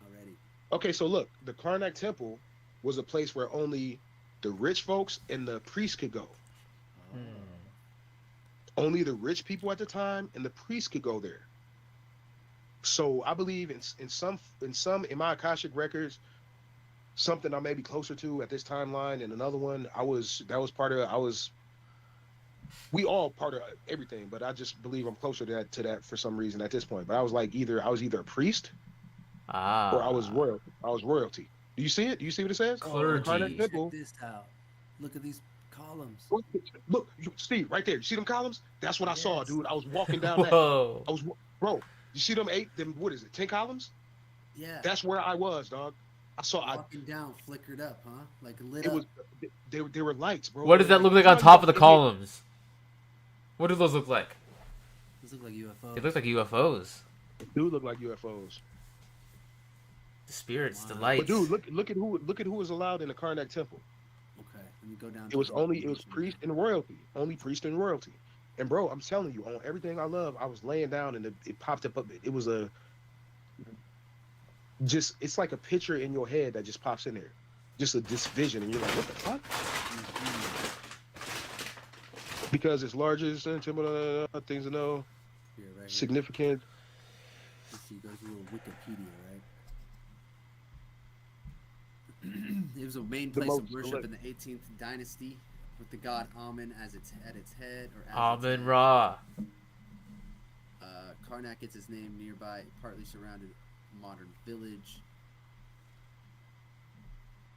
S2: already.
S3: Okay, so look, the Karnak Temple was a place where only the rich folks and the priests could go.
S2: Oh.
S3: Only the rich people at the time and the priests could go there. So I believe in some my Akashic records, something I may be closer to at this timeline, and another one we all part of everything, but I just believe I'm closer to that for some reason at this point. But I was like I was either a priest or I was royalty. I was royalty. Do you see it? Do you see what it says?
S1: Clergy.
S3: Karnak
S2: Check
S3: Temple.
S2: this out. Look at these columns.
S3: Look, Steve, right there. You see them columns? That's what I saw,
S2: Yes.
S3: dude. I was walking down that.
S1: Whoa.
S3: Bro. You see them what is it? 10 columns?
S2: Yeah.
S3: That's where I was, dog.
S2: Walking down, flickered up, huh? Like lit
S3: It
S2: up.
S3: was they were lights, bro.
S1: What does that look like on top of the columns? What do those look like?
S2: These look like UFOs.
S1: It looks like UFOs.
S3: It do look like UFOs.
S1: The spirits, the
S2: Wow.
S1: lights.
S3: But dude, look at who was allowed in the Karnak Temple.
S2: Okay, let me go down.
S3: It
S2: to
S3: was
S2: the
S3: priest
S2: location.
S3: and royalty. Only priest and royalty. And bro, I'm telling you, on everything I love, I was laying down and it popped up. It was it's like a picture in your head that just pops in there. Just this vision, and you're like, what the fuck? Because it's largest temple, things to know,
S2: Here, right here.
S3: significant.
S2: Let's see, go to a little Wikipedia, right? It was a main
S3: The
S2: place of
S3: most
S2: worship
S3: select-
S2: in the 18th dynasty, with the god Amun at its head.
S1: Amun Ra.
S2: Karnak gets its name nearby, partly surrounded modern village.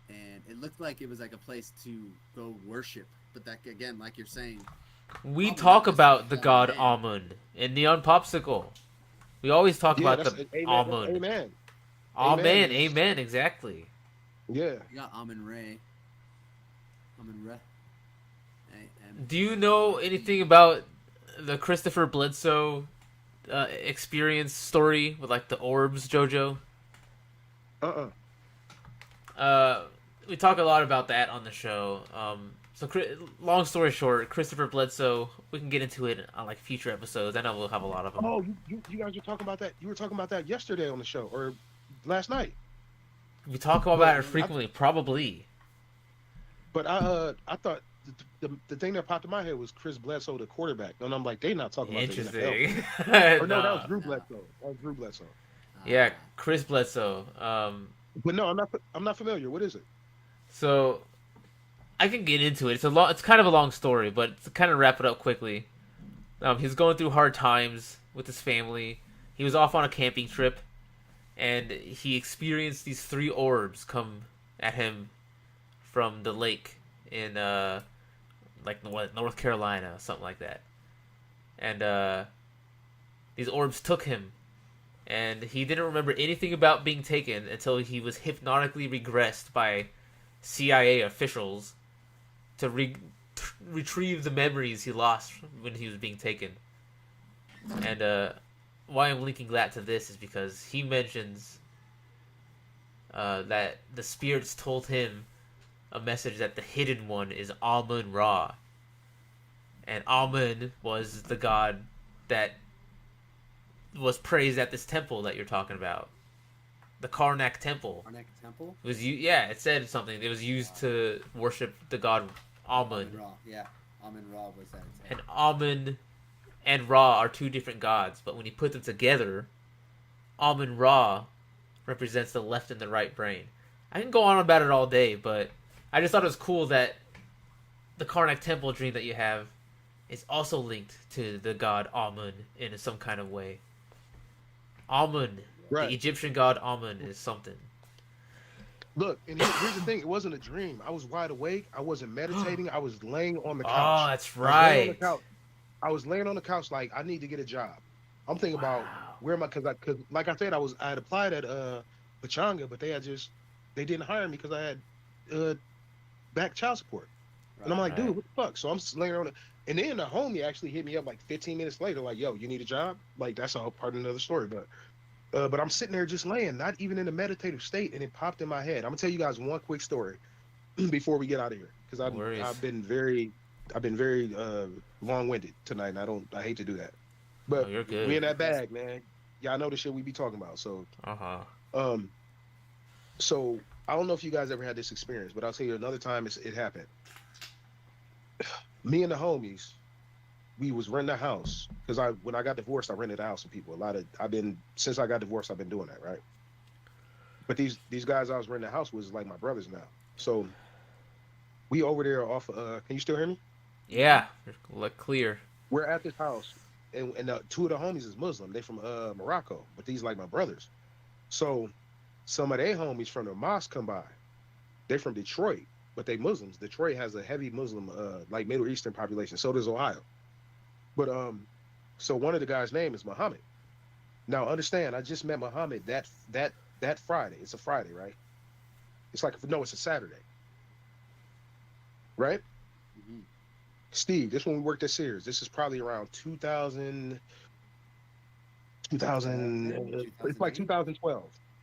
S2: And it looked like it was like a place to go worship, but that again, like you're saying,
S1: We
S2: Amun
S1: talk
S2: is
S1: about the
S2: one
S1: god
S2: man.
S1: Amun in Neon Popsicle. We always talk about
S3: that's-
S1: the
S3: amen,
S1: Amun.
S3: Amen.
S1: Amen,
S3: Amen.
S1: amen, exactly.
S3: Yeah.
S2: you got Amun Re. Amun Re.
S1: Do you know anything about the Christopher Bledsoe experience story with like the orbs, Jojo? We talk a lot about that on the show. Long story short, Christopher Bledsoe. We can get into it on like future episodes. I know we'll have a lot of them.
S3: Oh, you guys were talking about that. You were talking about that yesterday on the show or last night.
S1: We talk about it frequently, probably.
S3: But I thought the thing that popped in my head was Chris Bledsoe, the quarterback, and I'm like, they not talking about the NFL.
S1: Interesting.
S3: Or no, that
S1: Nah.
S3: was Drew Bledsoe. That was Drew Bledsoe.
S1: Yeah, Chris Bledsoe.
S3: But no, I'm not familiar. What is it?
S1: So I can get into it. It's kind of a long story, but to kind of wrap it up quickly. He's going through hard times with his family. He was off on a camping trip, and he experienced these 3 orbs come at him from the lake in like North Carolina, something like that. And these orbs took him, and he didn't remember anything about being taken until he was hypnotically regressed by CIA officials to retrieve the memories he lost when he was being taken. And why I'm linking that to this is because he mentions that the spirits told him a message that the hidden one is Amun Ra. And Amun was the god that was praised at this temple that you're talking about. The Karnak Temple.
S2: Karnak Temple.
S1: It said something. It was used to worship the god Amun.
S2: Ra. Yeah, Amun Ra was at its head.
S1: And Amun and Ra are 2 different gods, but when you put them together, Amun Ra represents the left and the right brain. I can go on about it all day, but I just thought it was cool that the Karnak Temple dream that you have is also linked to the god Amun in some kind of way. Amun,
S3: Right.
S1: the Egyptian god Amun, is something.
S3: Look, and here's the thing. It wasn't a dream. I was wide awake. I wasn't meditating. I was laying on the couch.
S1: Oh, that's
S3: I was laying on the
S1: right.
S3: couch. I was laying on the couch like I need to get a job. I'm thinking about where am I? Because like I said, I had applied at Pachanga, but they didn't hire me because I had back child support. And I'm like,
S1: Right.
S3: dude, what the fuck? So I'm just laying on it. And then the homie actually hit me up like 15 minutes later, like, yo, you need a job? Like, that's all part of another story. But I'm sitting there just laying, not even in a meditative state, and it popped in my head. I'm gonna tell you guys one quick story before we get out of here, because
S1: No worries.
S3: I've been very long-winded tonight, and I hate to do that.
S1: Oh,
S3: But
S1: you're
S3: we in
S1: good.
S3: that bag, man. Y'all know the shit we be talking about. So
S1: Uh-huh.
S3: um, so I don't know if you guys ever had this experience, but I'll tell you another time it happened. Me and the homies, we was renting a house because when I got divorced, I rented a house from people. Since I got divorced, I've been doing that, right? But these guys I was renting a house with is like my brothers now. So we over there off. Can you still hear me?
S1: Yeah. Look clear.
S3: We're at this house, and two of the homies is Muslim. They from Morocco, but these like my brothers. So some of their homies from the mosque come by. They're from Detroit, but they Muslims. Detroit has a heavy Muslim, like Middle Eastern population. So does Ohio. But so one of the guys' name is Muhammad. Now understand, I just met Muhammad that Friday. It's a Friday, right? It's like no, it's a Saturday, right?
S2: Mm-hmm.
S3: Steve, this when we worked at Sears. This is probably around 2000. It's like
S2: 2008?
S3: 2012.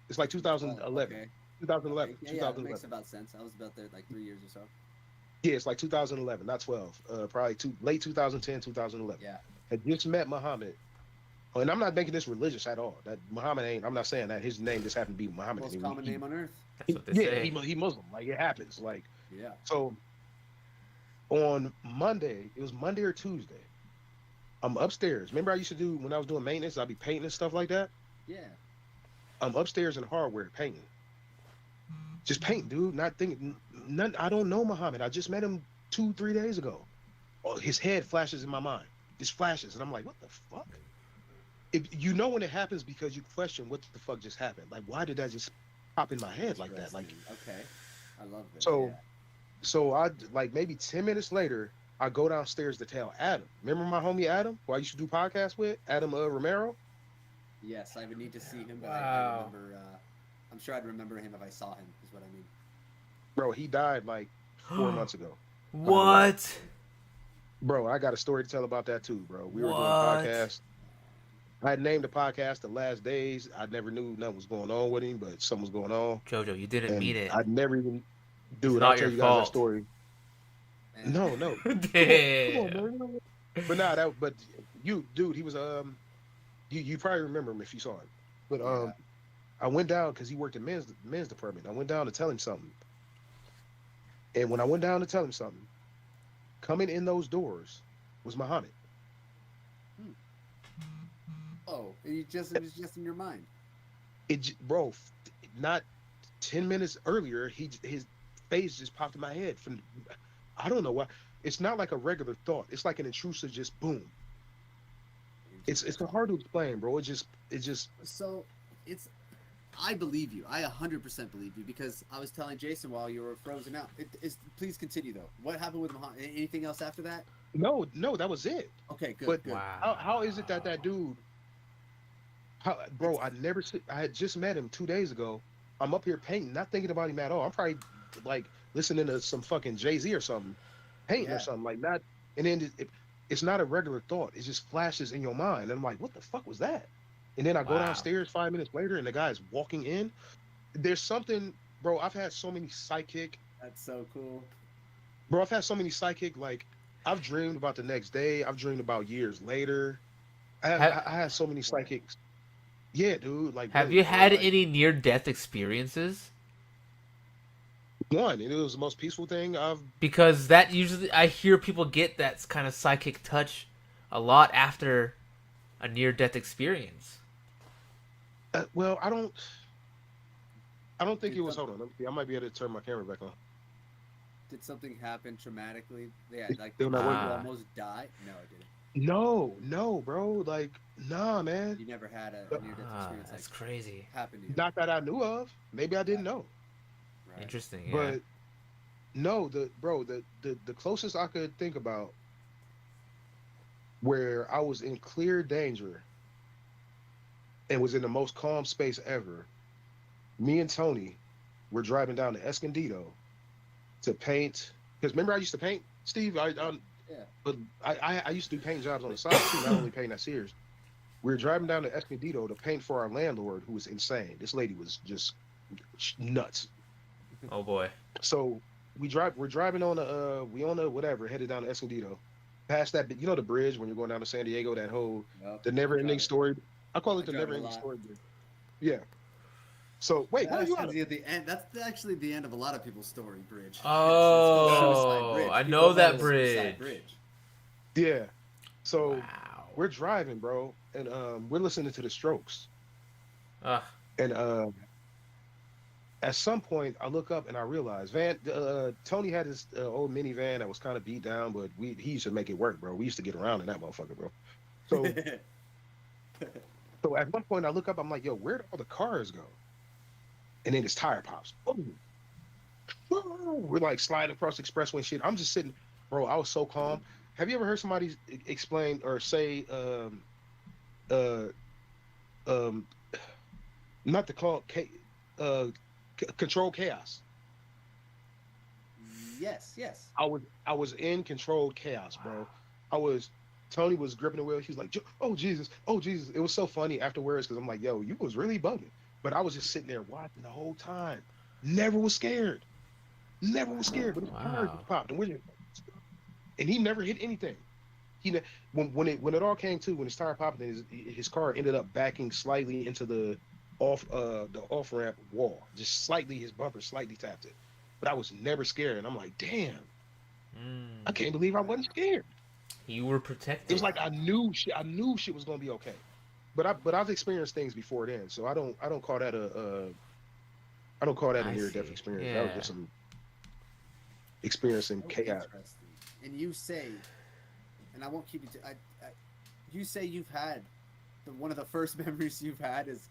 S3: It's like 2011.
S2: Okay.
S3: 2011.
S2: Okay. Yeah, yeah, that makes
S3: 2011.
S2: about sense. I was about there like 3 years or so.
S3: Yeah, it's like 2011, not 12. Probably late 2010, 2011.
S2: Yeah.
S3: Had just met Muhammad. Oh, and I'm not making this religious at all. That Muhammad ain't. I'm not saying that his name just happened to be Muhammad.
S2: Most common name on earth.
S1: That's what they
S3: Yeah,
S1: say.
S3: he Muslim. Like it happens. Like
S2: Yeah.
S3: so. On Monday, it was Monday or Tuesday. I'm upstairs. Remember I used to do when I was doing maintenance. I'd be painting and stuff like that.
S2: Yeah.
S3: I'm upstairs in hardware painting. Just painting, dude. Not thinking. None. I don't know Muhammad. I just met him 2, 3 days ago. Oh, his head flashes in my mind. Just flashes, and I'm like, what the fuck? You know when it happens because you question what the fuck just happened. Like, why did that just pop in my head like that? Like,
S2: okay. I love this.
S3: so,
S2: Yeah.
S3: so I like maybe 10 minutes later, I go downstairs to tell Adam. Remember my homie Adam, who I used to do podcasts with, Adam Romero.
S2: Yes, I would need to see him, but I
S1: Wow.
S2: remember. I'm sure I'd remember him if I saw him. Is what I mean.
S3: Bro, he died like 4 months ago.
S1: What?
S3: Bro, I got a story to tell about that too, bro. We were doing a
S1: What?
S3: podcast. I had named the podcast The Last Days. I never knew nothing was going on with him, but something was going on.
S1: Jojo, you didn't
S3: And
S1: mean it.
S3: I'd never even.
S1: It's
S3: Dude,
S1: not
S3: I'll tell
S1: your
S3: you guys that
S1: fault.
S3: story.
S2: And
S3: No, no.
S1: Damn.
S3: Come on, man. But nah, but you, dude, he was you probably remember him if you saw him. But
S2: Yeah.
S3: I went down because he worked in men's department. I went down to tell him something. And when I went down to tell him something, coming in those doors was Muhammad.
S2: Oh, it was just in your mind.
S3: Bro, not 10 minutes earlier, his face just popped in my head. I don't know why. It's not like a regular thought. It's like an intrusive, just boom. It's hard to explain, bro. It just.
S2: So it's. I believe you. I 100% believe you because I was telling Jason while you were frozen out. Please continue though. What happened with Muhammad? Anything else after that?
S3: No, that was it.
S2: Okay, good.
S3: But
S2: good.
S1: Wow.
S3: how is it that dude? Bro, I had just met him 2 days ago. I'm up here painting, not thinking about him at all. I'm probably like listening to some fucking Jay-Z or something, painting or
S2: Yeah.
S3: something like that. And then it's not a regular thought. It just flashes in your mind. And I'm like, what the fuck was that? And then I go
S1: Wow.
S3: downstairs 5 minutes later, and the guy's walking in. There's something, bro. I've had so many psychic.
S2: That's so cool.
S3: Bro, I've had so many psychic. Like, I've dreamed about the next day. I've dreamed about years later. I had so many psychics. Yeah, dude. Like,
S1: Have
S3: really,
S1: you
S3: bro,
S1: had
S3: like,
S1: any near-death experiences?
S3: one? And it was the most peaceful thing I've.
S1: Because that usually I hear people get that kind of psychic touch a lot after a near-death experience.
S3: Well, I don't think it was. Hold on, let me see. I might be able to turn my camera back on.
S2: Did something happen traumatically? Yeah,
S3: It's
S2: like
S3: still not
S2: did you
S1: working.
S2: almost die? No, I didn't.
S3: No, bro. Like, nah, man.
S2: You never had a near-death experience
S1: That's
S2: like
S1: crazy.
S2: happened to you.
S3: Not that I knew of. Maybe I didn't know.
S2: Right.
S1: Interesting. Yeah.
S3: But no, the closest I could think about where I was in clear danger and was in the most calm space ever. Me and Tony were driving down to Escondido, to paint. Because remember, I used to paint, Steve.
S2: Yeah.
S3: But I used to do paint jobs on the side too, not only painting at Sears. We were driving down to Escondido to paint for our landlord, who was insane. This lady was just nuts.
S1: Oh boy.
S3: So we're driving on a whatever, headed down to Escondido, past that, you know, the bridge when you're going down to San Diego, that whole
S2: Yep.
S3: the never-ending
S2: Drive it.
S3: story. I call
S2: I
S3: it the
S2: drive it a
S3: never-ending
S2: lot.
S3: story bridge. Yeah. So wait, where are
S2: That's
S3: you at?
S2: the end. That's actually the end of a lot of people's story. Bridge.
S1: Oh,
S2: it's called Suicide Bridge.
S1: I
S2: People
S1: know
S2: call
S1: that
S2: it Suicide
S1: bridge.
S3: Yeah. So
S1: Wow.
S3: we're driving, bro, and we're listening to the Strokes.
S1: Ugh.
S3: And at some point, I look up and I realize Tony had his old minivan that was kind of beat down, but he used to make it work, bro. We used to get around in that motherfucker, bro. So so at one point, I look up, I'm like, yo, where'd all the cars go? And then his tire pops. Boom. We're like sliding across the expressway and shit. I'm just sitting, bro. I was so calm. Have you ever heard somebody explain or say, not to call control chaos?
S2: Yes.
S3: I was in controlled chaos, bro. Tony was gripping the wheel. He was like, oh Jesus. It was so funny afterwards because I'm like, yo, you was really bugging. But I was just sitting there watching the whole time. Never was scared. But his tires just popped, and he never hit anything. When it all came to, when his tire popped, and his car ended up backing slightly into the off ramp wall, just slightly. His bumper slightly tapped it, but I was never scared. And I'm like, damn, I can't believe I wasn't scared.
S1: You were protected.
S3: It was like I knew shit was gonna be okay. But I've experienced things before then, so I don't call that a near death experience.
S1: Yeah.
S3: That was just some experiencing chaos.
S2: Interesting. And you say, and I won't keep you to. You say you've had one of the first memories you've had is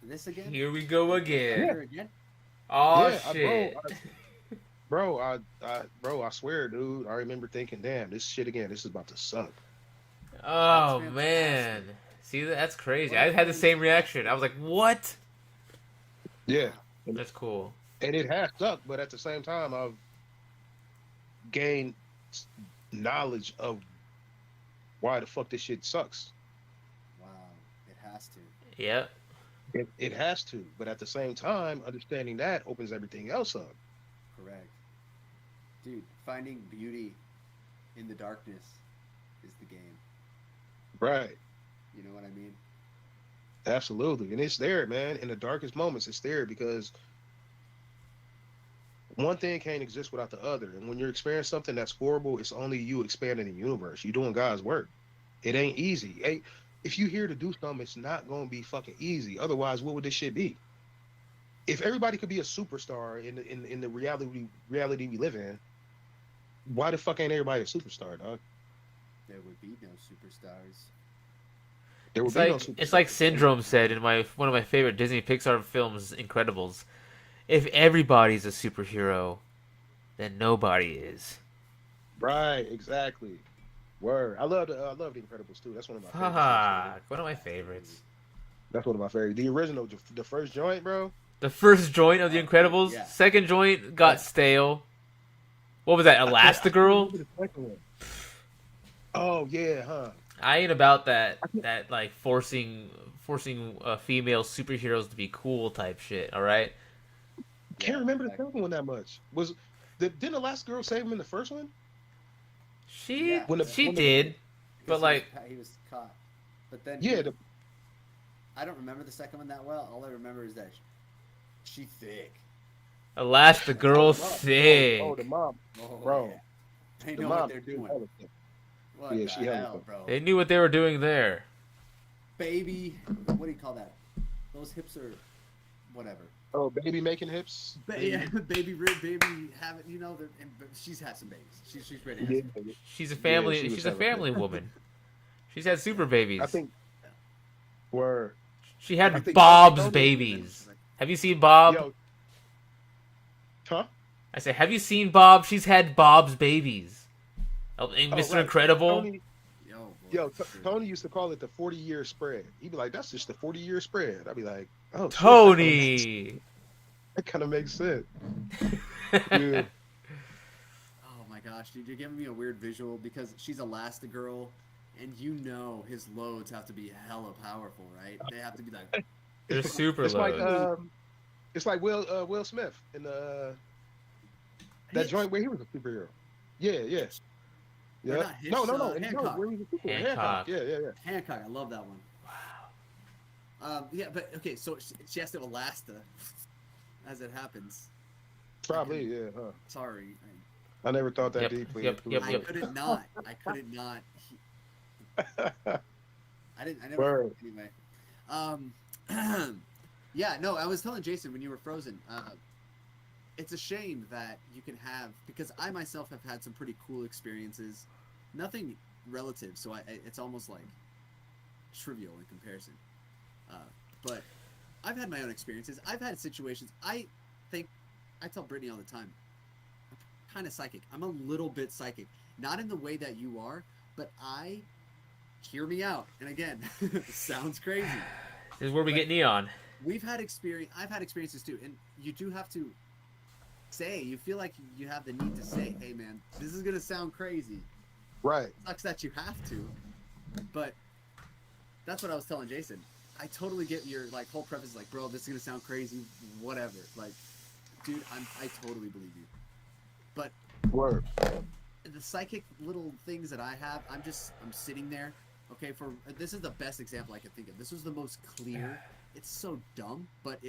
S2: this again.
S1: Here we go again.
S2: Here again.
S1: Oh
S3: Yeah,
S1: shit.
S3: I swear, dude. I remember thinking, damn, this shit again. This is about to suck.
S1: Oh
S2: That's
S1: man.
S2: fantastic.
S1: See, that's crazy. I had the same reaction. I was like, "What?"
S3: Yeah,
S1: That's cool.
S3: and it has sucked, but at the same time, I've gained knowledge of why the fuck this shit sucks.
S2: Wow, it has to.
S1: Yep.
S3: It has to, but at the same time, understanding that opens everything else up.
S2: Correct. Dude, finding beauty in the darkness is the game.
S3: Right.
S2: You know what I mean?
S3: Absolutely. And it's there, man. In the darkest moments, it's there because one thing can't exist without the other. And when you're experiencing something that's horrible, it's only you expanding the universe. You're doing God's work. It ain't easy. Hey, if you're here to do something, it's not going to be fucking easy. Otherwise, what would this shit be? If everybody could be a superstar in the reality we live in, why the fuck ain't everybody a superstar, dog?
S2: There would be no superstars.
S3: There would
S1: It's
S3: be no
S1: like
S3: superstars.
S1: it's like Syndrome said in one of my favorite Disney Pixar films, Incredibles. If everybody's a superhero, then nobody is.
S3: Right, exactly. Word. I love the Incredibles too. That's one of my favorites.
S1: Fuck, one of my favorites.
S3: That's one of my favorites. The original, the first joint, bro.
S1: The first joint of The Incredibles.
S2: Yeah.
S1: Second joint got stale. What was that? Elastigirl.
S3: I can't remember the second one. Oh yeah, huh?
S1: I ain't about that like forcing female superheroes to be cool type shit. All right.
S3: Can't remember the second one that much. Didn't Elastigirl save him in the first one?
S1: She
S2: Yeah.
S1: she did, but
S2: Because
S1: like
S2: he was caught. But then
S3: Yeah.
S2: I don't remember the second one that well. All I remember is that she thick.
S1: Elastigirl thick.
S3: Oh, the mom.
S2: Oh,
S3: Bro.
S2: yeah. They
S3: The
S2: know
S3: mom.
S2: what they're doing. What
S3: Yeah,
S2: the
S3: she hella
S2: hell,
S3: thick.
S2: bro?
S1: They knew what they were doing there.
S2: Baby, what do you call that? Those hips are whatever.
S3: Oh, baby making hips.
S2: Baby rib, baby have it. You know, she's had some babies. She's ready. To have some.
S1: She's a family.
S3: Yeah, she was
S1: she's a
S3: hella
S1: family woman. She's had super babies.
S3: I think. Were
S1: She had
S3: I think-
S1: Bob's
S3: Tony-
S1: babies. Have you seen Bob?
S3: Yo. Huh?
S1: I say, have you seen Bob? She's had Bob's babies. Oh, and
S3: Oh,
S1: Mr.
S3: right.
S1: Incredible.
S3: Yo, Tony used to call it the 40-year spread. He'd be like, "That's just the 40-year spread." I'd be like, "Oh, shit,
S1: Tony.
S3: that kind of makes sense." Dude,
S2: gosh, dude, you're giving me a weird visual because she's Elastigirl, and you know his loads have to be hella powerful, right? They have to be like.
S1: They're super
S3: It's like
S1: low.
S3: it's like Will Smith in that
S2: Hitch.
S3: joint where he was a superhero. Yeah, yeah,
S2: Hitch. Or
S3: yeah.
S2: not Hitch,
S3: No, no, no.
S2: Hancock.
S3: Where he was a superhero.
S1: Hancock.
S3: Yeah, yeah, yeah.
S2: Hancock, I love that one.
S1: Wow.
S2: Yeah, but okay, so she has to Elasta as it happens.
S3: Probably, yeah. Huh.
S2: Sorry,
S3: I never thought that
S1: Yep,
S3: deeply.
S1: yep,
S3: into
S1: yep,
S3: it.
S2: I
S1: yep.
S2: couldn't not. I couldn't not. I didn't. I never.
S3: Word.
S2: Anyway, yeah. No, I was telling Jason when you were frozen. It's a shame that you can have because I myself have had some pretty cool experiences. Nothing relative, so it's almost like trivial in comparison. But I've had my own experiences. I've had situations. I think I tell Brittany all the time. I'm kind of psychic. I'm a little bit psychic, not in the way that you are, but I hear me out. And again, sounds crazy.
S1: This is where we get neon.
S2: We've had experience. I've had experiences too, and you do have to say. You feel like you have the need to say, "Hey, man, this is gonna sound crazy."
S3: Right.
S2: It sucks that you have to, but that's what I was telling Jason. I totally get your like whole preface, like, bro, this is gonna sound crazy, whatever. Like, dude, I totally believe you. But
S3: Word.
S2: the psychic little things that I have, I'm sitting there. Okay, this is the best example I can think of. This was the most clear. It's so dumb, but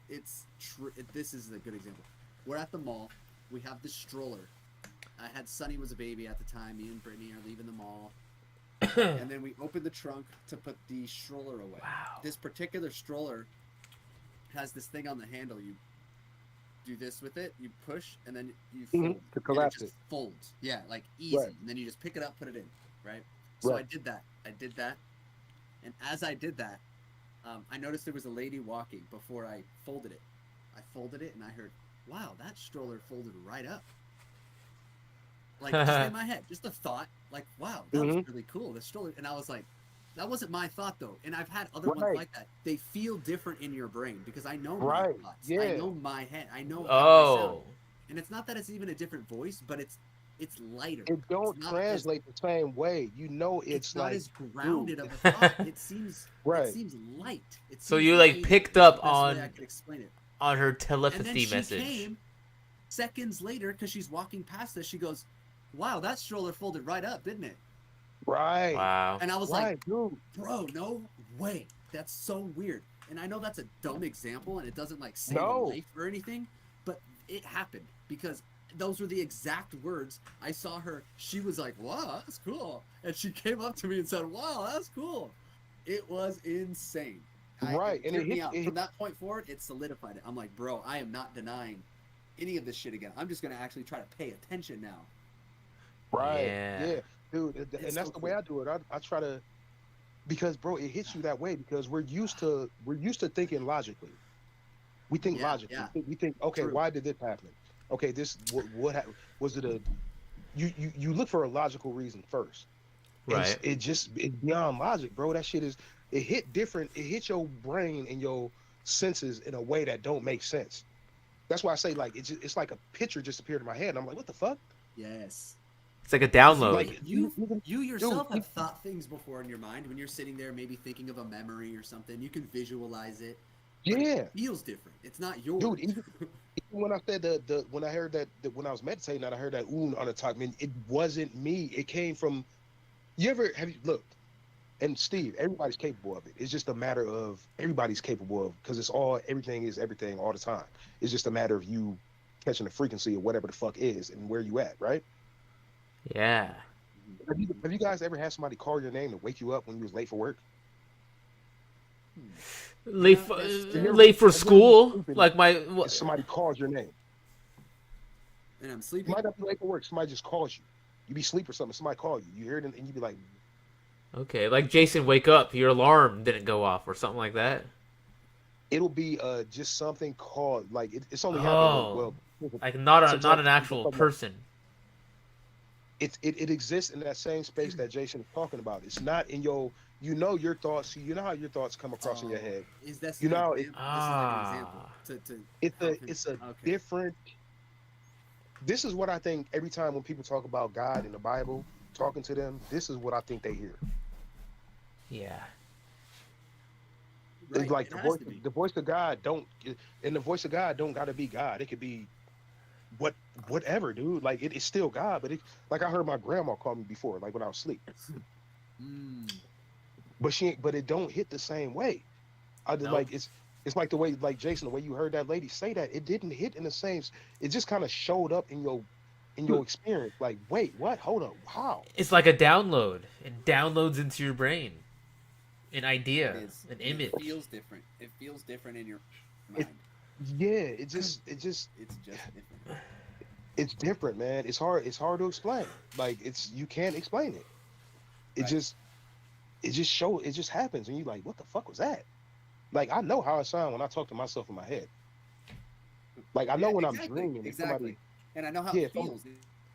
S2: it's true. This is a good example. We're at the mall. We have this stroller. I had Sunny was a baby at the time. Me and Brittany are leaving the mall. And then we open the trunk to put the stroller away.
S1: Wow.
S2: This particular stroller has this thing on the handle. You do this with it, you push, and then you fold.
S3: To collapse
S2: and it. Just folds. Yeah, like easy.
S3: Right.
S2: And then you just pick it up, put it in, right? So
S3: Right.
S2: I did that. And as I did that, I noticed there was a lady walking before I folded it. I folded it, and I heard, wow, that stroller folded right up. Like, just in my head, just a thought, like, wow, that was really cool, the stroller. And I was like, that wasn't my thought, though. And I've had other ones like that. They feel different in your brain because I know my thoughts. Yeah. I know my head. I know how I sound. And it's not that it's even a different voice, but it's lighter.
S3: It don't translate the same way. You know, it's
S2: not
S3: like
S2: as grounded of a thought. It seems
S3: right.
S2: It seems light. It seems
S1: so you like picked up on
S2: I could explain it.
S1: On her telepathy
S2: and then she
S1: message.
S2: Came seconds later because she's walking past us. She goes, "Wow, that stroller folded right up, didn't it?"
S3: Right.
S1: Wow.
S2: And I was
S3: right,
S2: like,
S3: dude.
S2: "Bro, no way. That's so weird." And I know that's a dumb example, and it doesn't like save a life or anything, but it happened because those were the exact words. I saw her. She was like, "Wow, that's cool," and she came up to me and said, "Wow, that's cool." It was insane.
S3: Right,
S2: and from that point forward, it solidified it. I'm like, bro, I am not denying any of this shit again. I'm just gonna actually try to pay attention now.
S3: Right.
S1: Yeah.
S3: Dude, and that's so the way I do it. I try to, because bro, it hits you that way because we're used to thinking logically. We think logically.
S2: Yeah.
S3: We think, okay,
S2: True.
S3: Why did this happen? Okay, this what was it a? You look for a logical reason first.
S1: Right.
S3: It's beyond logic, bro. That shit is. It hit different. It hit your brain and your senses in a way that don't make sense. That's why I say like it's like a picture just appeared in my head. And I'm like, what the fuck?
S2: Yes.
S1: It's like a download.
S2: Like you yourself have thought things before in your mind when you're sitting there, maybe thinking of a memory or something. You can visualize it.
S3: Yeah.
S2: It feels different. It's not yours.
S3: Dude, even when I said when I heard that when I was meditating, and I heard that on the top, man, it wasn't me. It came from. Have you looked? And Steve, everybody's capable of it. It's just a matter of everybody's capable of because everything is everything all the time. It's just a matter of you catching the frequency of whatever the fuck is and where you at, right?
S1: Yeah.
S3: Have you guys ever had somebody call your name to wake you up when you was late for work?
S1: Late for school? Like
S3: somebody calls your name.
S2: And I'm sleeping.
S3: You might not be late for work. Somebody just calls you. You be asleep or something. Somebody call you. You hear it and you be like,
S1: okay, like Jason, wake up! Your alarm didn't go off, or something like that.
S3: It'll be just something called like it's only happening. Well,
S1: like not an actual person.
S3: It exists in that same space that Jason is talking about. It's not in your your thoughts. You know how your thoughts come across in your head.
S2: Is that
S3: you know?
S2: this is like an example.
S3: It's a different. this is what I think every time when people talk about God in the Bible, talking to them, this is what I think they hear.
S1: Yeah.
S3: It's
S2: Right.
S3: like
S2: It has to be.
S3: the voice of God don't, and the voice of God don't gotta be God. It could be what whatever, dude. Like it's still God, but it like I heard my grandma call me before, like when I was asleep.
S2: Mm.
S3: But she ain't, but it don't hit the same way. I just
S1: Nope.
S3: like it's like the way like Jason, the way you heard that lady say that, it didn't hit in the same it just kind of showed up in your experience. Like, wait, what? Hold up, how?
S1: It's like a download. It downloads into your brain an
S2: It
S1: idea,
S2: is.
S1: an
S2: And it
S1: image.
S2: feels different. It feels different in your
S3: It
S2: mind.
S3: yeah, it just
S2: It's just different.
S3: it's different, man. It's hard to explain. Like it's you can't explain it. It
S2: Right.
S3: just it just happens and you like, what the fuck was that? Like I know how I sound when I talk to myself in my head. Like I know
S2: Yeah,
S3: when I'm
S2: exactly.
S3: dreaming and somebody
S2: Exactly. And I know how
S3: yeah,
S2: it feels.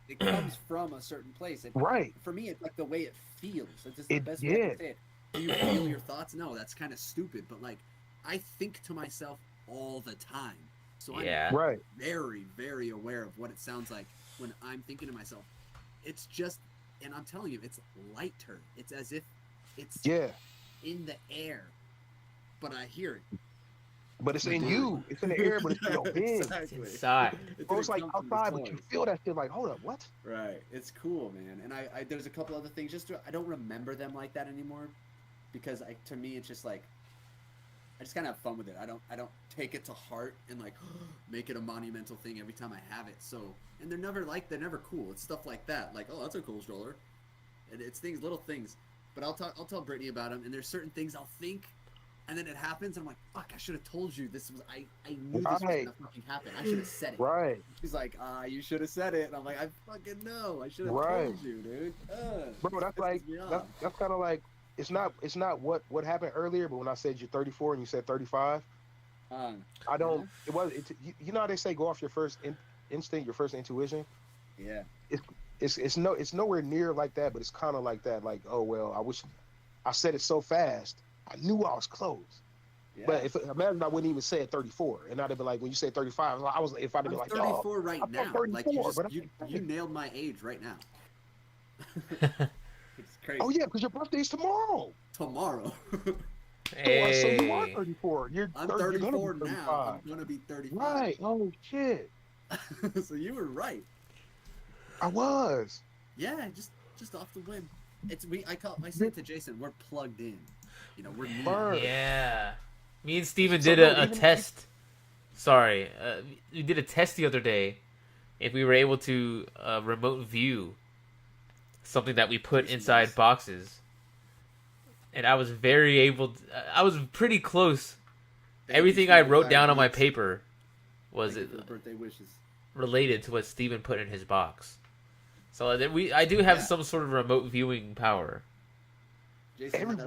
S2: It comes from a certain place. And
S3: right.
S2: for me, it's like the way it feels. It's just the
S3: It
S2: best way I
S3: yeah,
S2: can say it. Do you feel your thoughts? No, that's kind of stupid. But like, I think to myself all the time. So I'm
S1: Yeah.
S3: right.
S2: very, very aware of what it sounds like when I'm thinking to myself. It's just, and I'm telling you, it's lighter. It's as if it's
S3: Yeah.
S2: in the air, but I hear it.
S3: But it's
S2: My
S3: in
S2: mind.
S3: you. It's in the air, but it's in your being.
S1: It's
S2: Exactly.
S1: inside.
S3: Bro, it's like
S2: didn't come from the
S3: outside, but you
S2: toys.
S3: feel that shit like, hold up, what?
S2: Right. It's cool, man. And I there's a couple other things. I don't remember them like that anymore, because to me it's just like I just kind of have fun with it. I don't take it to heart and like make it a monumental thing every time I have it. So and they're never cool. It's stuff like that. Like, oh, that's a cool stroller. And it's little things. But I'll tell Brittany about them. And there's certain things I'll think, and then it happens. And I'm like, fuck, I should have told you this was. I knew this was
S3: Right.
S2: gonna fucking happen. I should have said it.
S3: Right.
S2: She's like, you should have said it. And I'm like, I fucking know. I should have
S3: Right.
S2: told you, dude.
S3: Bro, that's like that's kind of like it's not what happened earlier, but when I said you're 34 and you said 35, I don't. It was. You know how they say go off your first instinct, your first intuition.
S2: Yeah.
S3: It's nowhere near like that, but it's kind of like that. Like, oh well, I wish I said it so fast. I knew I was close.
S2: Yeah.
S3: But imagine I wouldn't even say it 34, and I'd have been like, when you say 35, I was if I'd have
S2: I'm
S3: been like,
S2: 34
S3: oh,
S2: right
S3: I'm
S2: now.
S3: 34,
S2: Like
S3: but
S2: you nailed my age right now. It's crazy.
S3: oh yeah, because your birthday's tomorrow.
S2: Tomorrow.
S3: So you are
S1: Hey.
S3: 34.
S2: I'm
S3: You're gonna
S2: 34
S3: be
S2: now.
S3: 35.
S2: I'm gonna be 35.
S3: Right. Oh shit.
S2: So you were right.
S3: I was.
S2: Yeah, just off the whim. I said to Jason, we're plugged in. You know, we're new.
S3: Word.
S1: Yeah. Me and Steven
S3: So
S1: did
S3: no,
S1: a
S3: even-
S1: test. Sorry. We did a test the other day if we were able to remote view something that we put
S2: Jason
S1: inside
S2: was.
S1: boxes. And I was I was pretty close.
S2: Thank you
S1: Everything
S2: for
S1: I
S2: your
S1: wrote down on my
S2: kindness.
S1: paper was
S2: Thank you for the birthday wishes.
S1: related to what Steven put in his box. So I do have
S2: Yeah.
S1: some sort of remote viewing power.
S2: Jason,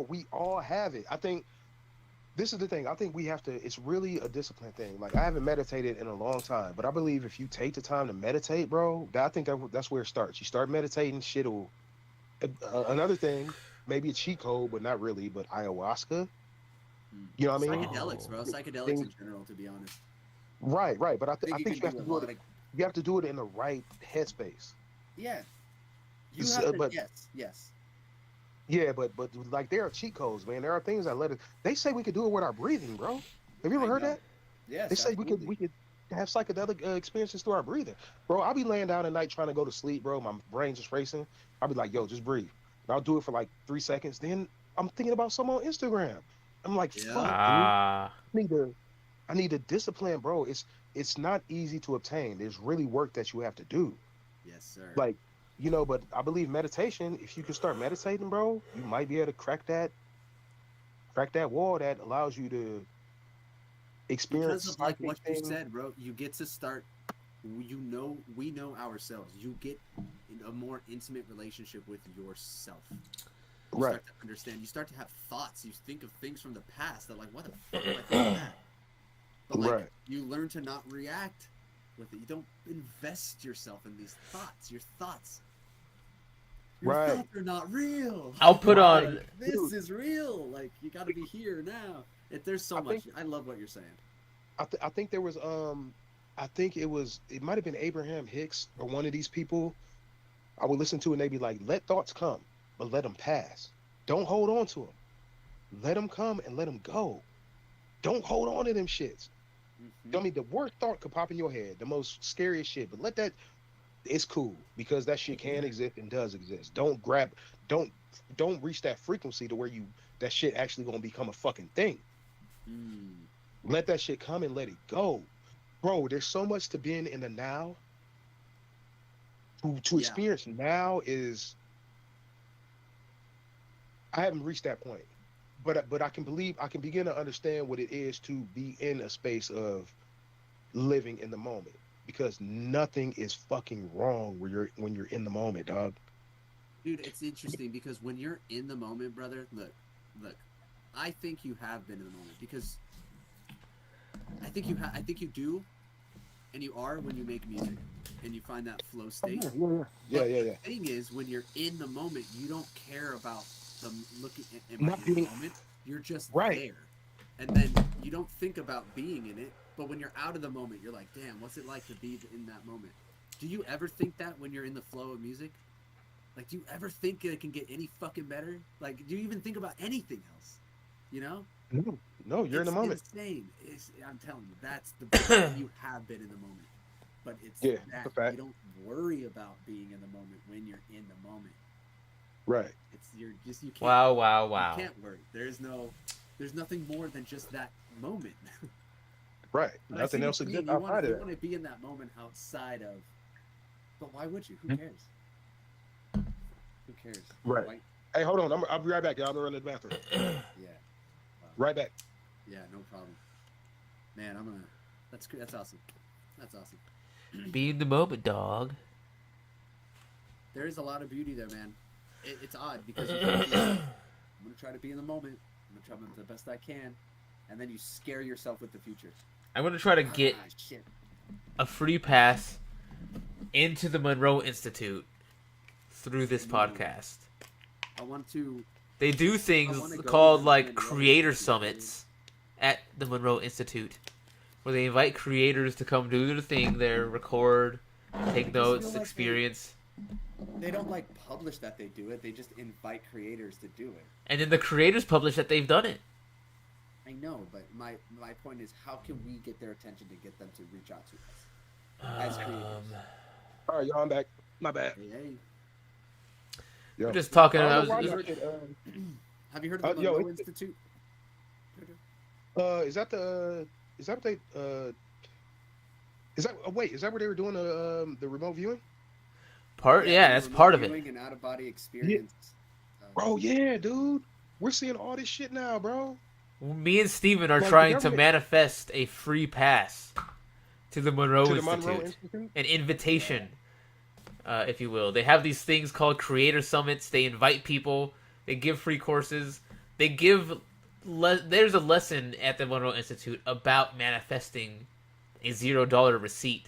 S3: We all have it. I think this is the thing. I think we have to. It's really a discipline thing. Like I haven't meditated in a long time, but I believe if you take the time to meditate, bro, I think that's where it starts. You start meditating, shit'll. Another thing, maybe a cheat code, but not really. But ayahuasca. You know what I mean?
S2: Psychedelics, bro. Psychedelics
S3: Things-
S2: in general, to be honest.
S3: Right. But I
S2: I
S3: think
S2: think
S3: you have to do it. You have to do it in the right headspace.
S2: Yeah. You
S3: It's,
S2: have to,
S3: but-
S2: yes.
S3: Yeah, but like there are cheat codes, man. There are things that let us. They say we could do it with our breathing, bro. Have you ever
S2: I
S3: heard
S2: know.
S3: that?
S2: Yes.
S3: They say
S2: absolutely.
S3: we could have psychedelic experiences through our breathing, bro. I'll be laying down at night trying to go to sleep, bro. My brain just racing. I'll be like, yo, just breathe. And I'll do it for like 3 seconds. Then I'm thinking about someone on Instagram. I'm like,
S2: Yeah.
S3: fuck,
S1: Ah.
S3: dude. I need to discipline, bro. It's not easy to obtain. There's really work that you have to do.
S2: Yes, sir.
S3: Like, but I believe meditation, if you can start meditating, bro, you might be able to crack that wall that allows you to experience
S2: because of like what you
S3: psychic things.
S2: said, bro, you get to start. We know ourselves. You get in a more intimate relationship with yourself. You
S3: Right.
S2: start to understand. You start to have thoughts. You think of things from the past that, like, what the fuck do I think of that? But like,
S3: Right.
S2: you learn to not react with it. You don't invest yourself in these thoughts. Your thoughts. Your
S3: Right.
S2: thoughts are not real.
S1: I'll put
S3: Right.
S1: on.
S2: This
S3: Dude.
S2: is real. Like, you got to be here now. There's so
S3: I
S2: much.
S3: think-
S2: I love what you're saying.
S3: I think there was I think it might have been Abraham Hicks or one of these people. I would listen to and they'd be like, let thoughts come, but let them pass. Don't hold on to them. Let them come and let them go. Don't hold on to them shits.
S2: Mm-hmm.
S3: I mean, the worst thought could pop in your head, the most scariest shit, but let that, it's cool because that shit can exist and does exist. Don't, don't reach that frequency to where that shit actually gonna become a fucking thing.
S2: Mm.
S3: Let that shit come and let it go. Bro, there's so much to being in the now. To
S2: Yeah.
S3: experience now is, I haven't reached that point, but I can begin to understand what it is to be in a space of living in the moment because nothing is fucking wrong when you're in the moment, dog.
S2: Dude, it's interesting because when you're in the moment, brother, look, I think you have been in the moment because I think you do, and you are when you make music and you find that flow state.
S3: Yeah.
S2: The thing is, when you're in the moment, you don't care about the looking am I
S3: Not
S2: in
S3: being
S2: the moment. You're just
S3: right.
S2: there, and then you don't think about being in it. But when you're out of the moment, you're like, damn, what's it like to be in that moment? Do you ever think that when you're in the flow of music? Like, do you ever think it can get any fucking better? Like, do you even think about anything else? You know?
S3: No, you're in the moment.
S2: Insane. I'm telling you, that's the you have been in the moment. But it's
S3: Yeah,
S2: that
S3: a fact.
S2: you don't worry about being in the moment when you're in the moment.
S3: Right.
S2: You can't.
S1: Wow.
S2: You can't worry. There's nothing more than just that moment.
S3: Right.
S2: But
S3: Nothing else exists outside of
S2: you
S3: that.
S2: want to be in that moment outside of. But why would you? Who cares? Who cares?
S3: Right.
S2: Why,
S3: Hey, hold on. I'll be right back, y'all. I'm gonna run to the bathroom.
S2: yeah. Wow.
S3: Right back.
S2: Yeah, no problem. Man, That's awesome. That's awesome.
S1: Be in the moment, dog.
S2: There is a lot of beauty there, man. It's odd because you think to yourself, I'm gonna try to be in the moment. I'm gonna try to do the best I can, and then you scare yourself with the future.
S1: I'm gonna try to get
S2: Shit.
S1: a free pass into the Monroe Institute through this podcast.
S2: I want to.
S1: They do
S2: I
S1: things
S2: wanna go
S1: called
S2: to
S1: like
S2: Monroe
S1: creator
S2: Institute,
S1: summits at the Monroe Institute, where they invite creators to come do their thing there, record, take
S2: just
S1: notes,
S2: feel like
S1: experience.
S2: They don't like publish that they do it. They just invite creators to do it.
S1: And then the creators publish that they've done it.
S2: I know, but my point is, how can we get their attention to get them to reach out to us as creators?
S3: All right, y'all. I'm back. My bad.
S2: Hey.
S3: Yo.
S1: We're just talking.
S3: I
S1: I
S3: don't know why
S1: was,
S3: y'all did,
S2: Have you heard of the
S3: yo,
S2: Monroe Institute?
S3: is that what they is that wait, is that where they were doing the remote viewing?
S1: that's part of it.
S2: An out of body experience.
S3: Bro, yeah, dude. We're seeing all this shit now, bro.
S1: Me and Steven are
S3: Like,
S1: trying
S3: the
S1: to
S3: government-
S1: manifest a free pass to the Monroe
S3: To the
S1: Institute.
S3: Monroe Institute?
S1: An invitation, if you will. They have these things called creator summits. They invite people. They give free courses. They give. There's a lesson at the Monroe Institute about manifesting a $0 receipt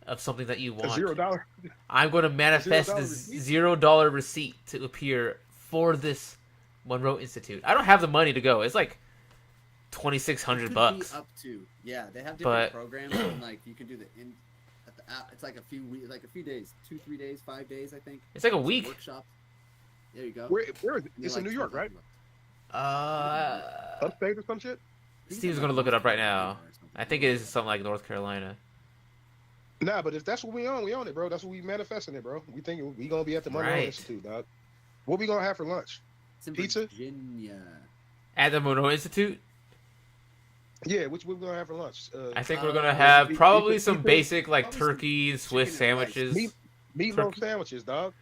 S1: of something that you want.
S3: $0.
S1: I'm going to manifest
S3: $0
S1: this
S3: receipt?
S1: $0 receipt to appear for this Monroe Institute. I don't have the money to go. It's like $2,600.
S2: Up to they have different
S1: But-
S2: programs and like you can do it's like a few weeks, like a few days, 2-3 days, 5 days, I think.
S1: It's like a week.
S2: Workshop. There you go.
S3: Where is it?
S2: And
S3: It's in New York, right?
S1: Uh,
S3: Upstate or some shit?
S1: Steve's going to look it up right now. I think it is something like North Carolina.
S3: Nah, but if that's what we own it, bro. That's what we manifesting it, bro. We think we gonna be at the Monroe
S1: Right.
S3: Institute, dog. What we gonna have for lunch?
S2: It's in
S3: Pizza?
S2: Virginia.
S1: At the Monroe Institute,
S3: Yeah, which we gonna have for lunch?
S1: I think we're going to
S2: Uh,
S1: have
S3: pizza-
S1: probably
S3: pizza-
S1: some
S3: pizza-
S1: basic like
S2: probably some
S1: turkey, Swiss
S2: chicken and rice.
S1: sandwiches.
S3: Meatloaf
S1: Turkey.
S3: sandwiches, dog.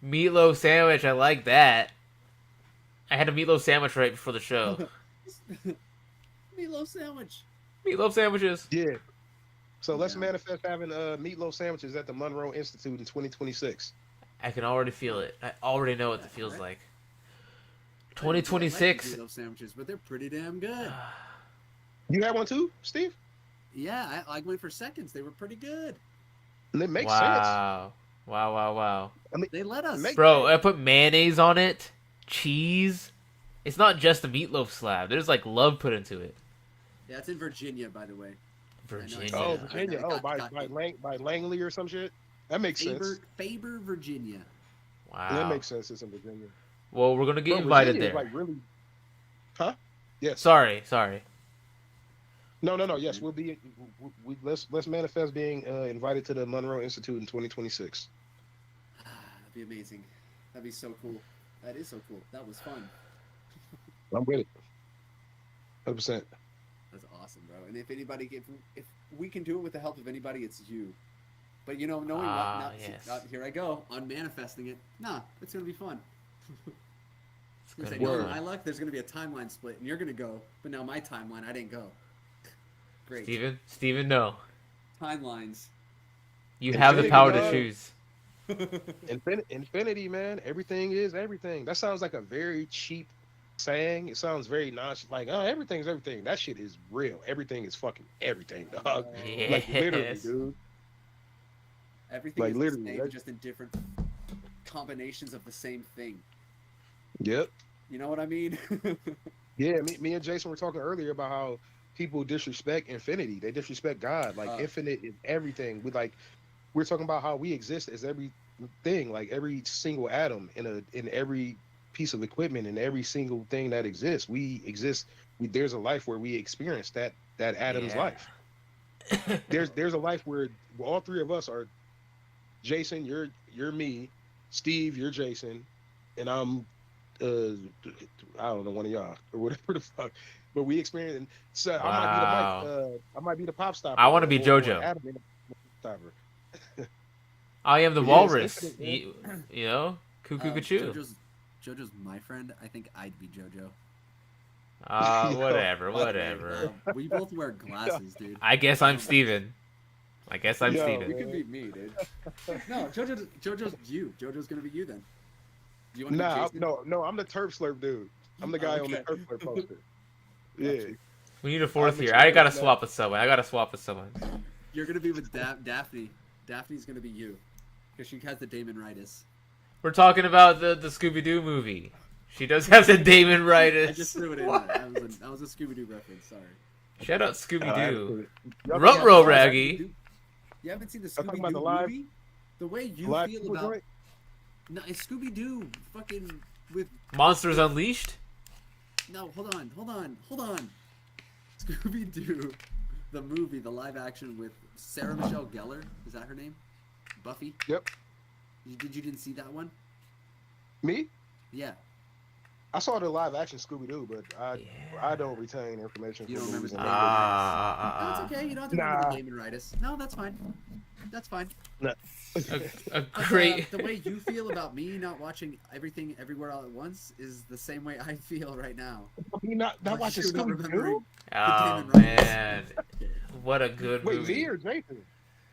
S1: Meatloaf sandwich, I like that. I had a meatloaf sandwich right before the show.
S2: Meatloaf sandwich.
S1: Meatloaf sandwiches.
S3: Yeah. So let's
S2: Yeah.
S3: manifest having meatloaf sandwiches at the Monroe Institute in 2026.
S1: I can already feel it. I already know what it feels
S2: Right.
S1: like.
S2: I like
S1: 2026.
S2: meatloaf sandwiches, but they're pretty damn good.
S3: You had one too, Steve?
S2: Yeah, I went for seconds. They were pretty good.
S3: And it makes sense.
S1: Wow. Wow.
S2: They let us.
S3: Make-
S1: Bro, I put mayonnaise on it, cheese. It's not just a meatloaf slab. There's like love put into it.
S2: Yeah, it's in Virginia, by the way.
S1: Virginia.
S3: Oh,
S2: Yeah.
S3: Virginia. Oh, by Langley or some shit. That makes sense.
S2: Faber, Virginia.
S3: That
S1: Wow.
S3: makes sense. It's in Virginia.
S1: Well, we're gonna get
S3: Bro,
S1: invited
S3: Virginia is
S1: there.
S3: like really. Huh? Yes.
S1: Sorry.
S3: No. Yes, we'll be. Let's manifest being invited to the Monroe Institute in 2026.
S2: That'd be amazing. That'd be so cool. That is so cool. That was fun.
S3: I'm with it. 100%.
S2: That's awesome, bro. And if anybody, if we can do it with the help of anybody, it's you. But you know, knowing
S1: yes.
S2: here I go on manifesting it. Nah, it's gonna be fun.
S1: It's
S2: You're
S1: gonna
S2: saying,
S1: be
S2: no,
S1: fun.
S2: my luck, there's gonna be a timeline split, and you're gonna go. But now my timeline, I didn't go. Great.
S1: Steven, no.
S2: Timelines.
S1: You have the power to
S3: dog.
S1: choose.
S3: Infinity, man. Everything is everything. That sounds like a very cheap saying. It sounds very like, oh, everything's everything. That shit is real. Everything is fucking everything, dog.
S1: Yes.
S3: Like literally, dude.
S2: Everything
S3: Like,
S2: is
S3: literally,
S2: the same,
S3: that-
S2: just in different combinations of the same thing.
S3: Yep.
S2: You know what I mean?
S3: Yeah, me and Jason were talking earlier about how people disrespect infinity. They disrespect God. Like infinite is everything. We're talking about how we exist as everything, like every single atom in every piece of equipment and every single thing that exists. We exist. There's a life where we experience that atom's
S1: Yeah.
S3: life. There's a life where all three of us are. Jason, you're me. Steve, you're Jason, and I'm I don't know, one of y'all or whatever the fuck. But we experience. And so
S1: Wow.
S3: I might be the pop stopper.
S1: I want to be
S3: or
S1: JoJo.
S3: Adam in the pop stopper.
S1: I am the
S3: But yeah, it's
S1: walrus.
S3: infinite,
S1: You know, cuckoo, cuckoo.
S2: JoJo's my friend. I think I'd be JoJo.
S1: Whatever.
S2: We both wear glasses, dude.
S1: I guess I'm Steven. I guess I'm
S3: Yo,
S1: Steven.
S2: You could be me, dude. No, JoJo's you. JoJo's gonna be you then. Do you want to be Jason?
S3: No, I'm the turf slurp dude. I'm the guy on the
S2: Okay.
S3: turf slurp poster. Yeah.
S1: We need a fourth
S3: I'm
S1: here. I gotta
S3: excited.
S1: swap with someone.
S2: You're gonna be with Daphne. Daphne's gonna be you, because she has the Damon-ritis.
S1: We're talking about the Scooby Doo movie. She does have the Damon-ritis.
S2: I just threw it in there. That was a Scooby-Doo reference. Sorry.
S1: Shout out Scooby Doo.
S3: Y'all
S1: Ruh-roh,
S3: think
S1: Raggy.
S2: You haven't seen the
S3: I'm talking
S2: Scooby-Doo
S3: about the live-
S2: movie? The way you
S3: Live
S2: feel
S3: people
S2: about
S3: joint?
S2: no, it's Scooby-Doo fucking with
S1: Monsters Unleashed.
S2: no. Hold on. Scooby-Doo, the movie, the live action with Sarah Michelle Gellar. Is that her name? Buffy.
S3: Yep.
S2: You didn't see that one?
S3: Me?
S2: Yeah.
S3: I saw the live action Scooby Doo, but I
S1: Yeah.
S3: don't retain information
S2: You
S3: from
S2: don't
S3: movies.
S2: remember
S3: and
S2: the
S3: games.
S2: No, it's okay. You don't have to remember the Damon-ritis. No, that's fine. That's fine.
S1: A
S2: But,
S1: great.
S2: the way you feel about me not watching everything everywhere all at once is the same way I feel right now.
S3: You not watching
S2: You not
S3: Scooby Doo?
S2: remembering
S1: Oh
S2: Damon-ritis.
S1: man, what a good
S3: Wait,
S1: movie.
S3: me or Jason?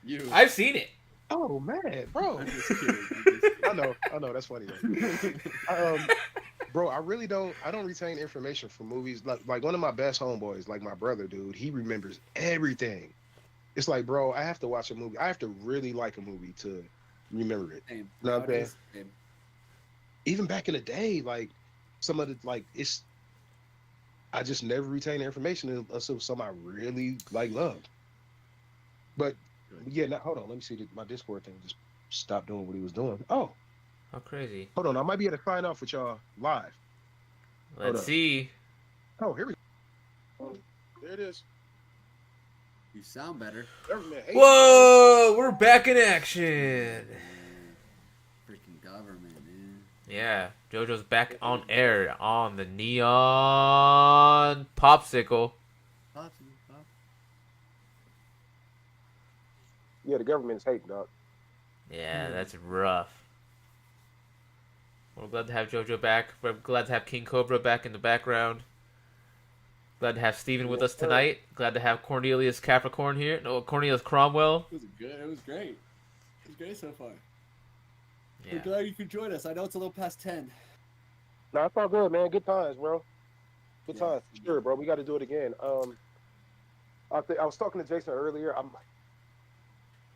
S2: You.
S1: I've seen it.
S3: Oh man, bro.
S2: I'm just kidding.
S3: I know. That's funny. Bro, I really don't. I don't retain information from movies. Like one of my best homeboys, like my brother, dude. He remembers everything. It's like, bro, I have to watch a movie. I have to really like a movie to remember it.
S2: Same.
S3: You know what I'm saying?
S2: Nowadays, same.
S3: Even back in the day, like some of the it's. I just never retain information unless it was something I really loved. But yeah, now hold on. Let me see. My Discord thing just stopped doing what he was doing. Oh,
S1: How crazy.
S3: hold on. I might be able to sign off with y'all live.
S1: Let's
S3: up.
S1: see.
S3: Oh, here we go. Oh, there it is.
S2: You sound better.
S3: Government.
S1: Whoa, we're back in action.
S2: Freaking government, man.
S1: Yeah, JoJo's back on air on the Neon Popsicle.
S2: Pop.
S3: Yeah, the government's hating, dog.
S1: Yeah, that's rough. We're glad to have JoJo back. We're glad to have King Cobra back in the background. Glad to have Steven with us tonight. Glad to have Cornelius Capricorn here. No, Cornelius Cromwell.
S2: It was good. It was great. It was great so far.
S1: Yeah.
S2: We're glad you could join us. I know it's a little past 10.
S3: No, it's all good, man. Good times, bro. Good
S2: Yeah.
S3: times. Sure, bro. We got to do it again. I was talking to Jason earlier.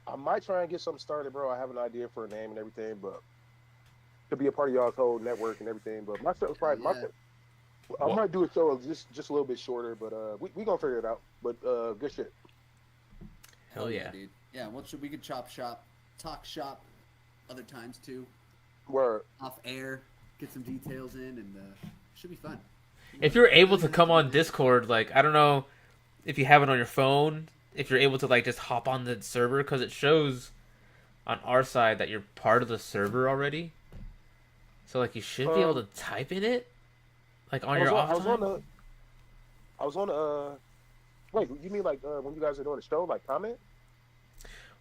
S3: I might try and get something started, bro. I have an idea for a name and everything, but to be a part of y'all's whole network and everything. But my show's probably I might do a show just a little bit shorter, but we gonna figure it out. But good shit.
S1: Hell yeah.
S2: dude. Yeah, we could talk shop other times too.
S3: Word.
S2: Off air, get some details in, and should be fun.
S1: If you're able to come on Discord, like, I don't know if you have it on your phone, if you're able to, like, just hop on the server, because it shows on our side that you're part of the server already. So, like, you should be able to type in it, like, on your off time.
S3: I was on the, wait, you mean, like, when you guys are doing the show, like, comment?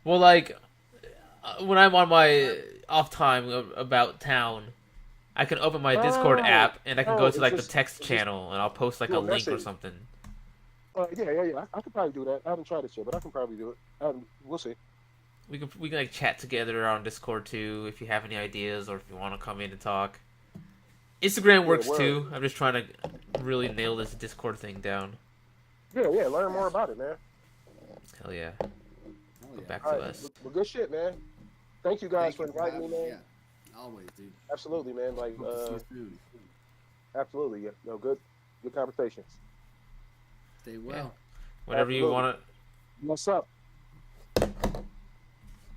S1: Well, like, when I'm on my off time about town, I can open my Discord app, and I can go to, like, the text channel, and I'll post, like, a link or something.
S3: Yeah. I could probably do that. I haven't tried it yet, but I can probably do it. We'll see.
S1: We can like chat together on Discord too if you have any ideas or if you want to come in and talk. Instagram works too. I'm just trying to really nail this Discord thing down.
S3: Yeah. Learn more about it, man.
S1: Hell yeah. Go back
S3: to
S1: us.
S3: Well, good shit, man. Thank you guys for inviting me, man.
S2: Yeah. Always, dude.
S3: Absolutely, man. Like, absolutely. Yeah. No, good conversations.
S2: Stay well.
S1: Yeah. Whatever you want to.
S3: What's up?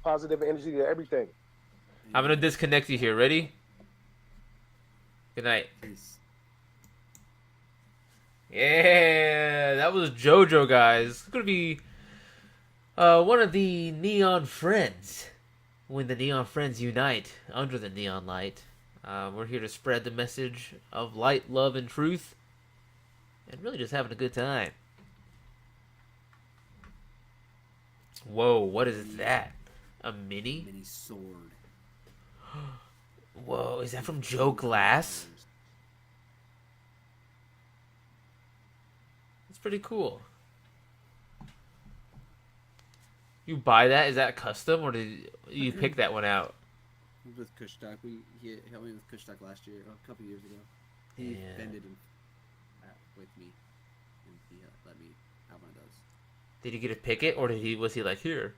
S3: Positive energy to everything.
S1: I'm gonna disconnect you here. Ready? Good night.
S2: Peace.
S1: Yeah, that was JoJo, guys. It's gonna be one of the Neon Friends. When the Neon Friends unite under the neon light, we're here to spread the message of light, love, and truth, and really just having a good time. Whoa, what is that? A mini?
S2: Mini sword.
S1: Whoa, is that from Joe Glass? That's pretty cool. You buy that? Is that custom, or did you pick that one out?
S2: With Kushtak, he helped me with Kushtak last year, a couple years ago. He vended with me, and he let me have one of those.
S1: Did you get to pick it, or was he like, here?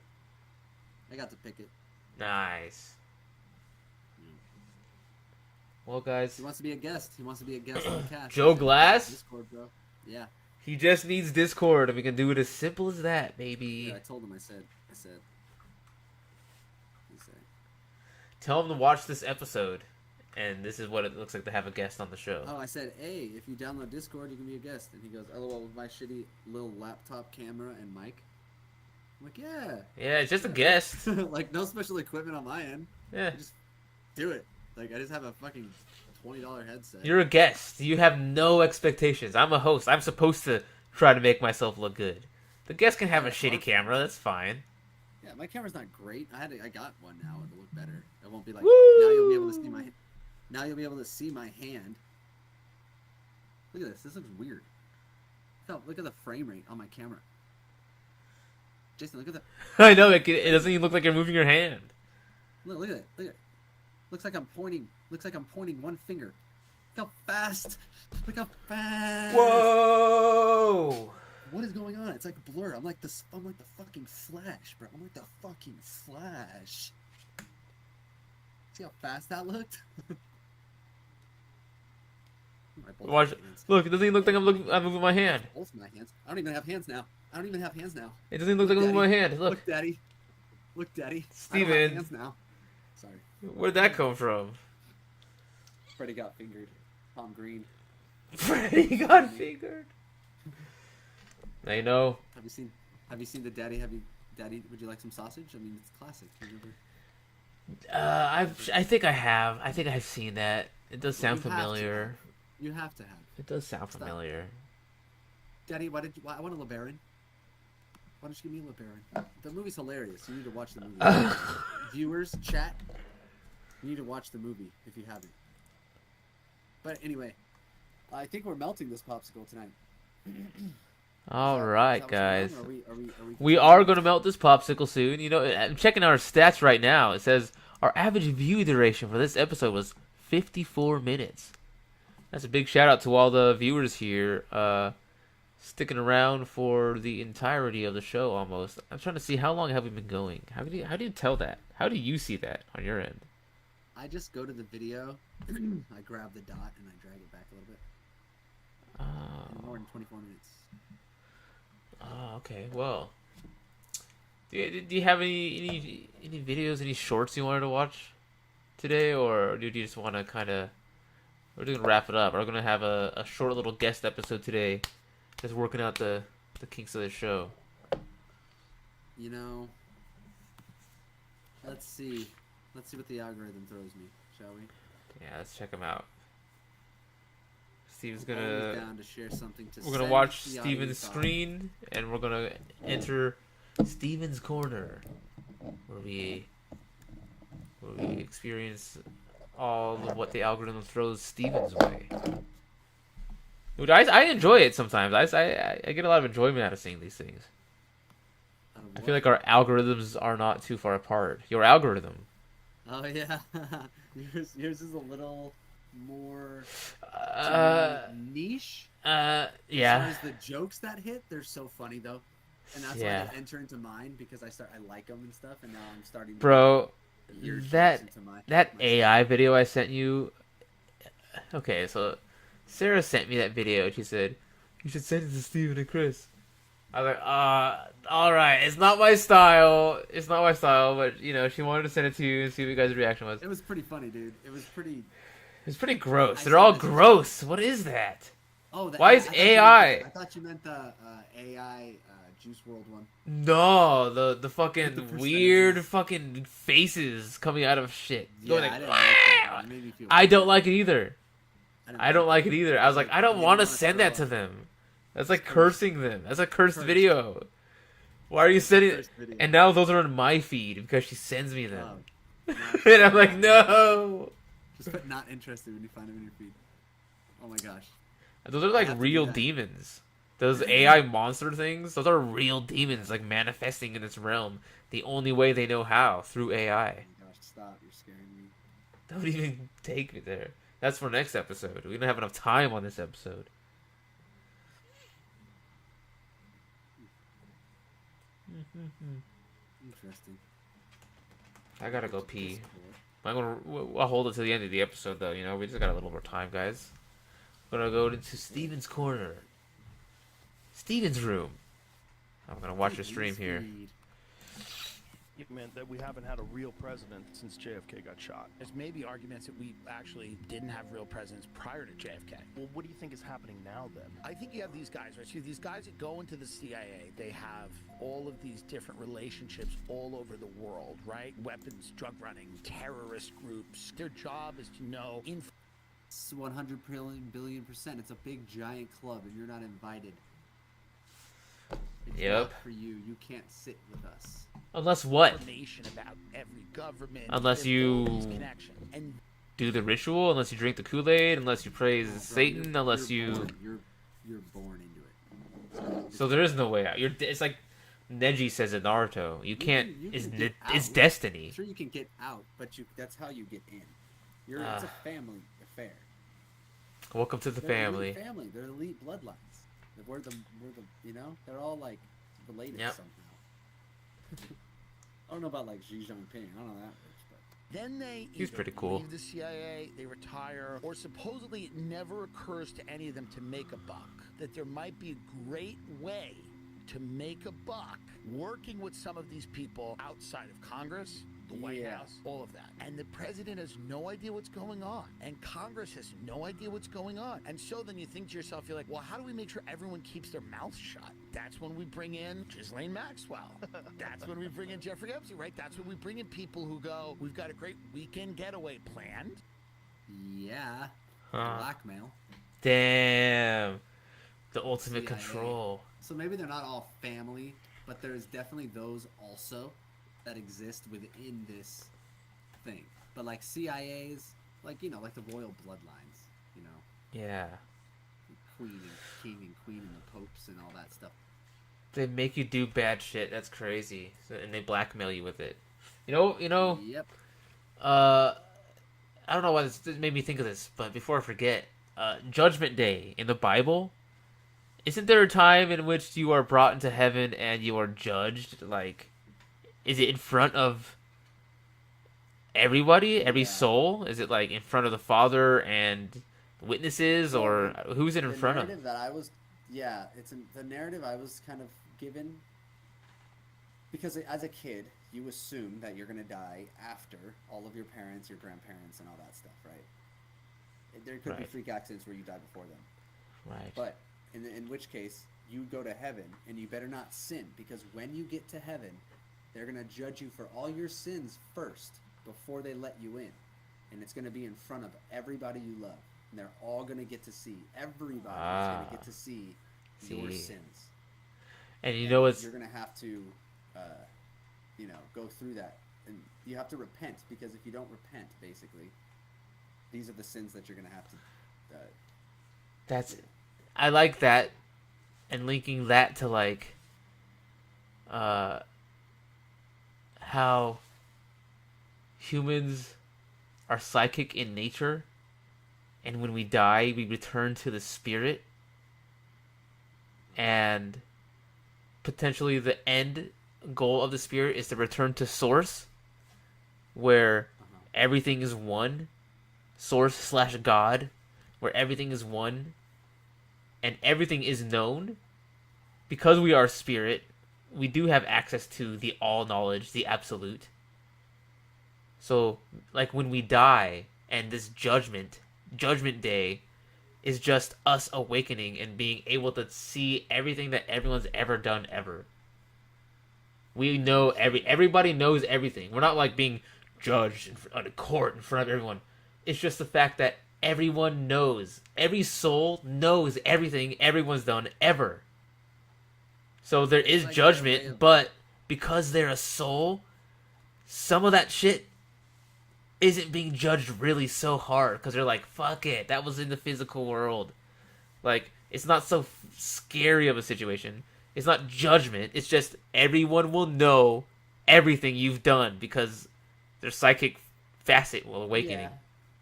S2: I got to pick it.
S1: Nice. Well, guys.
S2: He wants to be a guest. He wants to be a guest on the cast.
S1: Joe Glass?
S2: Discord, bro. Yeah.
S1: He just needs Discord, and we can do it as simple as that, baby.
S2: Yeah, I told him. I said.
S1: Tell him to watch this episode, and this is what it looks like to have a guest on the show.
S2: Oh, I said, hey, if you download Discord, you can be a guest. And he goes, LOL, with my shitty little laptop camera and mic. I'm like, yeah.
S1: Yeah, it's just a guest.
S2: Like, no special equipment on my end.
S1: Yeah.
S2: Just do it. Like, I just have a fucking $20 headset.
S1: You're a guest. You have no expectations. I'm a host. I'm supposed to try to make myself look good. The guest can have a shitty camera. That's fine.
S2: Yeah, my camera's not great. I got one now. It'll look better. It won't be like,
S1: Woo!
S2: Now you'll be able to see my hand. Look at this. This looks weird. Look at the frame rate on my camera. Jason, look at that.
S1: I know. It doesn't even look like you're moving your hand.
S2: Look at it. Look at it. Looks like I'm pointing one finger. Look how fast. Look how fast.
S1: Whoa!
S2: What is going on? It's like a blur. I'm like the fucking Flash, bro. I'm like the fucking Flash. See how fast that looked?
S1: Watch. Look, it doesn't even look like I'm moving my hand.
S2: Both my hands. I don't even have hands now.
S1: It doesn't even look like I'm moving my hand. Look,
S2: Daddy. Look, Daddy.
S1: Steven.
S2: I don't have hands now. Sorry.
S1: Where'd that come from?
S2: Freddie got fingered. Tom Green.
S1: Freddie got fingered. Now you know.
S2: Have you seen the Daddy? Daddy, would you like some sausage? I mean, it's classic.
S1: I think I have. I think I've seen that. It does sound familiar.
S2: You have to have.
S1: It does sound familiar.
S2: Daddy, I want a LeBaron. Why don't you give me a LeBaron? The movie's hilarious. You need to watch the movie. Viewers, chat. You need to watch the movie if you haven't. But anyway, I think we're melting this popsicle tonight.
S1: All right, guys.
S2: Are
S1: we are going to melt this popsicle soon. You know, I'm checking our stats right now. It says our average view duration for this episode was 54 minutes. That's a big shout out to all the viewers here, sticking around for the entirety of the show almost. I'm trying to see how long have we been going. How do you tell that? How do you see that on your end?
S2: I just go to the video, I grab the dot, and I drag it back a little bit. More than 24 minutes.
S1: Oh, okay. Well, Do you have any videos, any shorts you wanted to watch today, or do you just want to kind of? We're just gonna wrap it up. We're gonna have a short little guest episode today, just working out the kinks of the show.
S2: You know, let's see. Let's see what the algorithm throws me, shall we?
S1: Yeah, let's check them out. Steven's
S2: Always
S1: gonna.
S2: down to share something to
S1: We're gonna
S2: send
S1: watch
S2: the
S1: Steven's
S2: audio
S1: screen, and we're gonna enter Steven's corner, where we experience all of what the algorithm throws Steven's way. Dude, I enjoy it sometimes. I get a lot of enjoyment out of seeing these things. I feel like our algorithms are not too far apart. Your algorithm.
S2: Oh yeah, yours is a little more niche.
S1: Yeah.
S2: As far as the jokes that hit, they're so funny though, and that's
S1: Yeah.
S2: why they enter into mine because I like them and stuff, and now I'm starting.
S1: Bro,
S2: to hear jokes
S1: that
S2: into my
S1: AI video I sent you. Okay, so Sarah sent me that video. She said you should send it to Steven and Chris. I was like, all right. It's not my style. It's not my style, but you know, she wanted to send it to you and see what you guys' reaction was.
S2: It was pretty funny, dude. It was pretty.
S1: It's pretty gross.
S2: I
S1: They're all
S2: said this-
S1: gross. What is that?
S2: Oh,
S1: Why is AI?
S2: I thought you meant the AI Juice World one.
S1: No, the fucking
S2: percentages.
S1: weird fucking faces coming out of shit.
S2: Yeah,
S1: Going
S2: I
S1: like,
S2: didn't like that. It made me feel
S1: I don't
S2: weird.
S1: like it either. I don't like it either. I was like, I don't
S2: You
S1: want to
S2: wanna
S1: send that to
S2: throw
S1: them. That's like
S2: Cursed.
S1: cursing them. That's a cursed
S2: Cursed.
S1: video. Why are you sending it?
S2: First video.
S1: And now those are in my feed because she sends me them.
S2: Oh,
S1: And I'm like, no.
S2: Just put not interested when you find them in your feed. Oh my gosh.
S1: Those are like
S2: have to do
S1: real
S2: that.
S1: demons. Those AI monster things, those are real demons like manifesting in this realm the only way they know how, through AI.
S2: Oh my gosh, stop. You're scaring me.
S1: Don't even take me there. That's for next episode. We don't have enough time on this episode.
S2: Interesting.
S1: I gotta go pee.
S2: Discord.
S1: I'll hold it to the end of the episode though, you know, we just got a little more time, guys. I'm gonna go into Steven's corner. Steven's room. I'm gonna watch your stream here.
S2: Newsfeed.
S4: It meant that we haven't had a real president since JFK got shot.
S5: There's maybe arguments that we actually didn't have real presidents prior to JFK.
S4: Well, what do you think is happening now then?
S5: I think you have these guys, right? So these guys that go into the CIA, they have all of these different relationships all over the world, right? Weapons, drug running, terrorist groups. Their job is to know
S2: It's 100 billion%. It's a big giant club, and you're not invited. It's
S1: Yep.
S2: not for you. You can't sit with us.
S1: Unless what?
S5: information about every government.
S1: Unless
S5: They have all
S1: you-
S5: these connections. And
S1: Do the ritual, unless you drink the Kool-Aid, unless you praise
S2: Oh, bro,
S1: Satan,
S2: you're
S1: unless you...
S2: born- you're born into it.
S1: So there is no way out. It's like Neji says in Naruto. You can't...
S2: you
S1: It's,
S2: can get
S1: it's
S2: out.
S1: destiny.
S2: Sure, you can get out, but that's how you get in. It's a family affair.
S1: Welcome to the
S2: They're
S1: family.
S2: elite family. They're elite bloodlines. We're the you know, they're all like related
S1: Yep.
S2: somehow. I don't know about like Xi Jinping. I don't know that much, but
S5: then they
S1: He's
S5: either
S1: pretty cool.
S5: leave the CIA, they retire, or supposedly it never occurs to any of them to make a buck. That there might be a great way to make a buck working with some of these people outside of Congress, the White
S2: Yeah.
S5: House, all of that. And the president has no idea what's going on. And Congress has no idea what's going on. And so then you think to yourself, you're like, well, how do we make sure everyone keeps their mouth shut? That's when we bring in Ghislaine Maxwell. That's when we bring in Jeffrey Epstein, right? That's when we bring in people who go, we've got a great weekend getaway planned.
S2: yeah,
S1: Huh.
S2: blackmail.
S1: Damn. The ultimate
S2: CIA.
S1: control.
S2: So maybe they're not all family, but there's definitely those also that exist within this thing. But like CIA's, like you know, like the royal bloodlines, you know,
S1: Yeah.
S2: Queen and King and Queen and the popes and all that stuff.
S1: They make you do bad shit. That's crazy. And they blackmail you with it. You know,
S2: Yep.
S1: I don't know why this made me think of this, but before I forget, Judgment Day in the Bible, isn't there a time in which you are brought into heaven and you are judged? Like, is it in front of everybody, every
S2: Yeah.
S1: soul? Is it like in front of the Father and witnesses, or who's it in
S2: The
S1: front of?
S2: narrative that I was, yeah, it's the narrative I was kind of given. Because as a kid, you assume that you're gonna die after all of your parents, your grandparents, and all that stuff, right? There could be
S1: Right.
S2: freak accidents where you die before them.
S1: Right.
S2: But in which case, you go to heaven, and you better not sin, because when you get to heaven, they're going to judge you for all your sins first before they let you in. And it's going to be in front of everybody you love. And they're all going to get to see, everybody's going to get to see your sins.
S1: And you know it's...
S2: You're going to have to, go through that. And you have to repent, because if you don't repent, basically, these are the sins that you're going to have to...
S1: That's... I like that. And linking that to, like... how humans are psychic in nature, and when we die, we return to the spirit, and potentially the end goal of the spirit is to return to source, where everything is one, source/God, where everything is one, and everything is known. Because we are spirit, we do have access to the all knowledge, the absolute. So, like, when we die, and this judgment day, is just us awakening and being able to see everything that everyone's ever done ever. We know everybody knows everything. We're not like being judged on a court in front of everyone. It's just the fact that everyone knows. Every soul knows everything everyone's done ever. So there is
S2: like
S1: judgment, but because they're a soul, some of that shit isn't being judged really so hard, because they're like, fuck it, that was in the physical world. Like, it's not so scary of a situation. It's not judgment. It's just everyone will know everything you've done because their psychic facet will awakening.
S2: Yeah.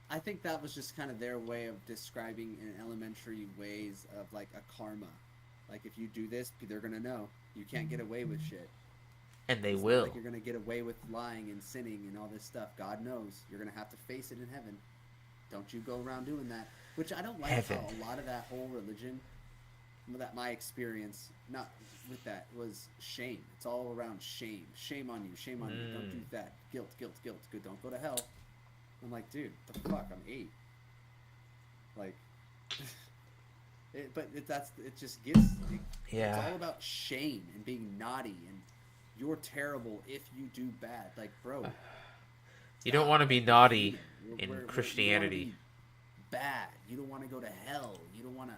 S2: I think that was just kind of their way of describing in elementary ways of like a karma. Like, if you do this, they're gonna know. You can't get away with shit.
S1: And they
S2: It's not
S1: will.
S2: like you're gonna get away with lying and sinning and all this stuff. God knows you're gonna have to face it in heaven. Don't you go around doing that. Which I don't like
S1: Heaven.
S2: how a lot of that whole religion, that my experience, not with that, was shame. It's all around shame. Shame on you. Shame on you. Don't do that. Guilt. Good. Don't go to hell. I'm like, dude, the fuck? I'm 8. Like, it just gets.
S1: Yeah.
S2: It's all about shame and being naughty and you're terrible if you do bad. Like, bro.
S1: You don't want to be naughty in
S2: You
S1: Christianity.
S2: wanna be bad. You don't want to go to hell. You don't want to.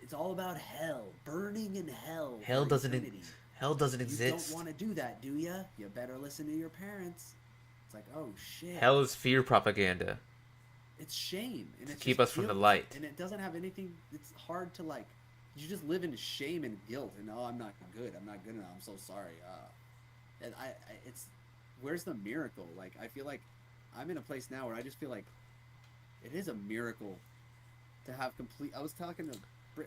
S2: It's all about hell. Burning in hell.
S1: Hell
S2: for
S1: doesn't
S2: eternity.
S1: Hell doesn't
S2: You
S1: exist.
S2: don't want to do that, do ya? You better listen to your parents. It's like, oh shit.
S1: Hell is fear propaganda.
S2: It's shame. And it's
S1: keep
S2: just
S1: us from the
S2: guilt,
S1: light.
S2: And it doesn't have anything. It's hard to like. You just live in shame and guilt. And oh, I'm not good. I'm not good enough. I'm so sorry. And it's. Where's the miracle? Like, I feel like I'm in a place now where I just feel like it is a miracle to have complete. I was talking to,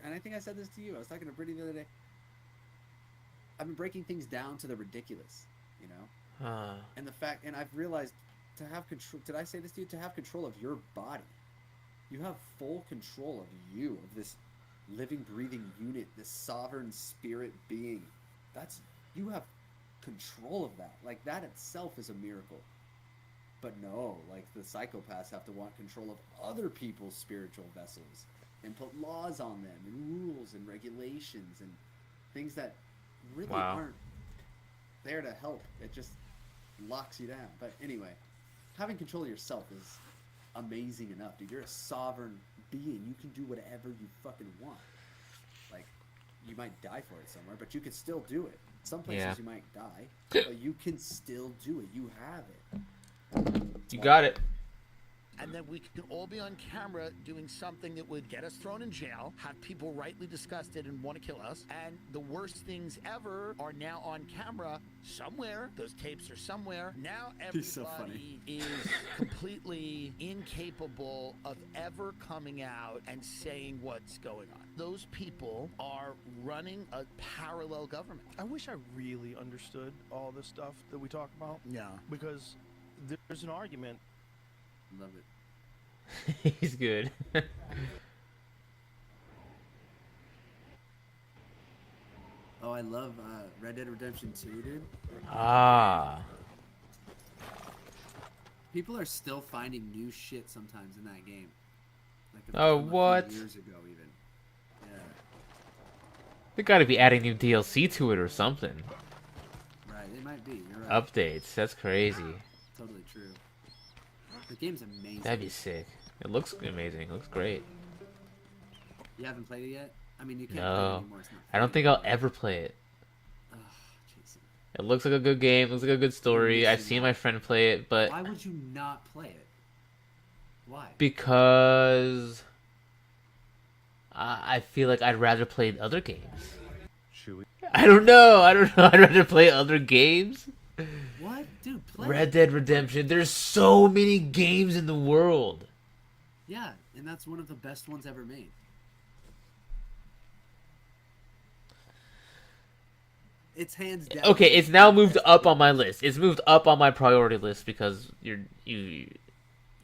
S2: and I think I said this to you. I was talking to Brittany the other day. I've been breaking things down to the ridiculous, you know. And the fact, and I've realized to have control. Did I say this to you? To have control of your body, you have full control of you, of this living, breathing unit, this sovereign spirit being. That's, you have control of that. Like, that itself is a miracle. But no, like, the psychopaths have to want control of other people's spiritual vessels and put laws on them and rules and regulations and things that really aren't there to help. It just locks you down. But anyway, having control of yourself is amazing enough, dude. You're a sovereign being. You can do whatever you fucking want. Like, you might die for it somewhere, but you can still do it. Some places you might die, but you can still do it. You have it.
S1: You got it.
S5: And then we can all be on camera doing something that would get us thrown in jail, have people rightly disgusted and want to kill us. And the worst things ever are now on camera somewhere. Those tapes are somewhere. Now
S2: He's so
S5: everybody is completely incapable of ever coming out and saying what's going on. Those people are running a parallel government.
S4: I wish I really understood all this stuff that we talk about.
S5: Yeah.
S4: Because there's an argument.
S2: Love it.
S1: He's good.
S2: Oh, I love Red Dead Redemption 2, dude.
S1: Ah.
S2: People are still finding new shit sometimes in that game. Like
S1: Oh,
S2: from a
S1: what?
S2: few years ago, even. Yeah.
S1: They gotta be adding new DLC to it or something.
S2: Right, it might be. You're right.
S1: Updates. That's crazy.
S2: Totally true. The game's amazing.
S1: That'd be sick. It looks amazing. It looks great.
S2: You haven't played it yet? I mean, you can't play it
S1: No.
S2: anymore. It's not
S1: I don't think I'll ever play it.
S2: Ugh, Jason.
S1: It looks like a good game. Looks like a good story. I've seen my friend play it, but
S2: Why would you not play it? Why?
S1: because I feel like I'd rather play other games.
S4: Should we?
S1: I don't know. I'd rather play other games.
S2: What? Dude, play
S1: Red
S2: it.
S1: Dead Redemption. There's so many games in the world.
S2: Yeah, and that's one of the best ones ever made. It's hands down.
S1: Okay, it's now moved up on my list. It's moved up on my priority list because you're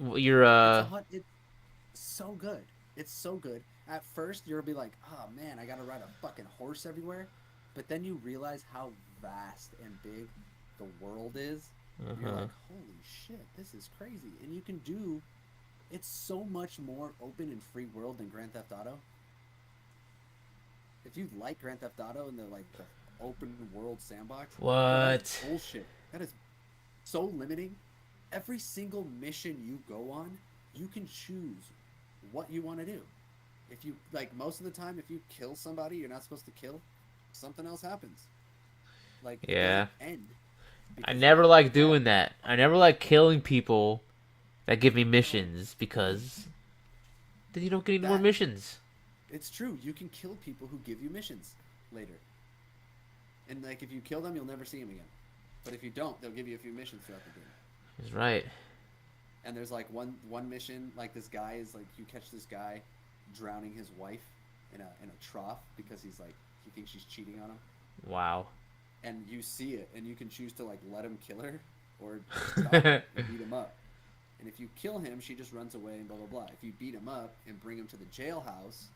S2: It's so good. It's so good. At first, you'll be like, oh man, I gotta ride a fucking horse everywhere. But then you realize how vast and big the world is. You're like, holy shit, this is crazy. And you can do... It's so much more open and free world than Grand Theft Auto. If you like Grand Theft Auto and the open world sandbox...
S1: What?
S2: Bullshit. That is so limiting. Every single mission you go on, you can choose what you want to do. If you, like, most of the time, if you kill somebody you're not supposed to kill, something else happens. Like, it
S1: Yeah.
S2: doesn't end.
S1: I never like doing that. I never like killing people that give me missions because then you don't get any more missions.
S2: It's true. You can kill people who give you missions later. And, like, if you kill them, you'll never see them again. But if you don't, they'll give you a few missions throughout the game.
S1: He's right.
S2: And there's, like, one mission, like, this guy is, like, you catch this guy drowning his wife in a trough because he's, like, he thinks she's cheating on him.
S1: Wow.
S2: And you see it, and you can choose to, like, let him kill her or stop him and beat him up. And if you kill him, she just runs away and blah, blah, blah. If you beat him up and bring him to the jailhouse,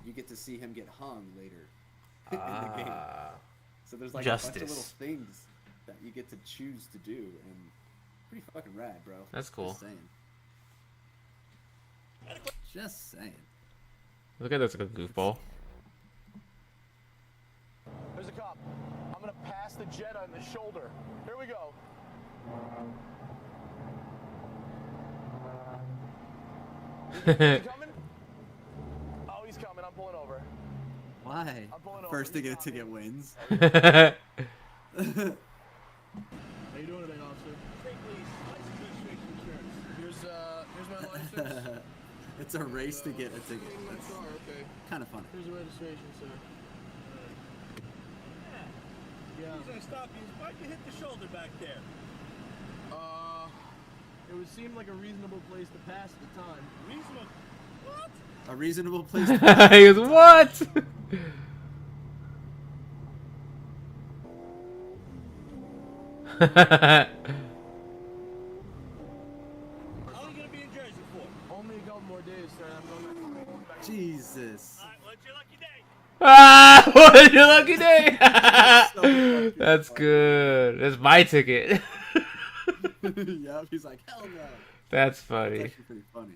S2: you get to see him get hung later in the game. So there's, like, a bunch of little things that you get to choose to do, and pretty fucking rad, bro.
S1: That's cool.
S2: Just saying. Just saying.
S1: Look at this like a goofball.
S6: There's a cop. I'm gonna pass the Jetta in the shoulder. Here we go. Is he coming? Oh, he's coming. I'm pulling over.
S2: Why?
S6: I'm pulling over.
S2: First to
S6: He's
S2: get a
S6: on me.
S2: ticket wins.
S4: How you doing today, officer?
S6: Hey, please. License, registration, insurance.
S4: Here's my license.
S2: It's a race to get a ticket.
S4: Take my
S2: That's
S4: car, okay.
S2: kind of funny.
S4: Here's the registration, sir. Yeah.
S7: He's gonna stop you. Why'd you hit the shoulder back there?
S4: It would seem like a reasonable place to pass at the time.
S7: Reasonable. What?
S2: A reasonable place to
S1: He goes, what?
S7: How long are you gonna be in Jersey for?
S4: Only a couple more days, sir. I'm going back.
S2: Jesus.
S7: Alright, what's your lucky day?
S1: Ah, what your lucky day?
S2: So fucking
S1: That's
S2: funny.
S1: good. That's my ticket.
S2: Yeah, he's like, hell no.
S1: That's
S2: It's
S1: funny.
S2: actually pretty funny.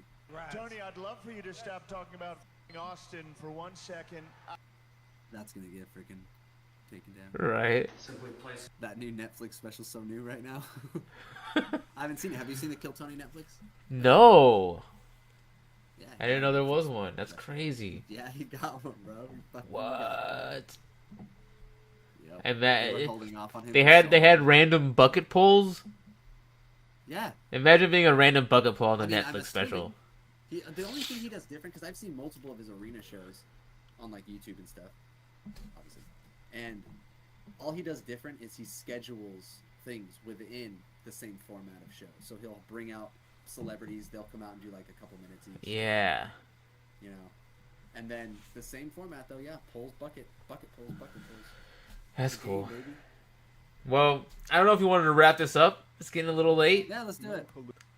S6: Tony, I'd love for you to stop talking about Austin for 1 second.
S2: That's gonna get freaking taken down.
S1: Right.
S2: That new Netflix special's so new right now. I haven't seen it. Have you seen the Kill Tony Netflix?
S1: No.
S2: Yeah.
S1: I didn't know there was one. That's crazy.
S2: Yeah, he got one, bro. He fucking got
S1: What?
S2: one. Yep.
S1: And
S2: They were
S1: that
S2: holding off on him
S1: they
S2: for
S1: had
S2: so
S1: they had
S2: long.
S1: random bucket pulls.
S2: Yeah.
S1: Imagine being a random bucket pull on the
S2: I mean, I'm
S1: Netflix special.
S2: The only thing he does different, because I've seen multiple of his arena shows on like YouTube and stuff, obviously, and all he does different is he schedules things within the same format of show. So he'll bring out celebrities, they'll come out and do like a couple minutes each.
S1: Yeah.
S2: You know, and then the same format though, yeah, pulls, bucket pulls, bucket pulls.
S1: That's
S2: The game,
S1: cool.
S2: baby.
S1: Well, I don't know if you wanted to wrap this up. It's getting a little late.
S2: Yeah, let's do it.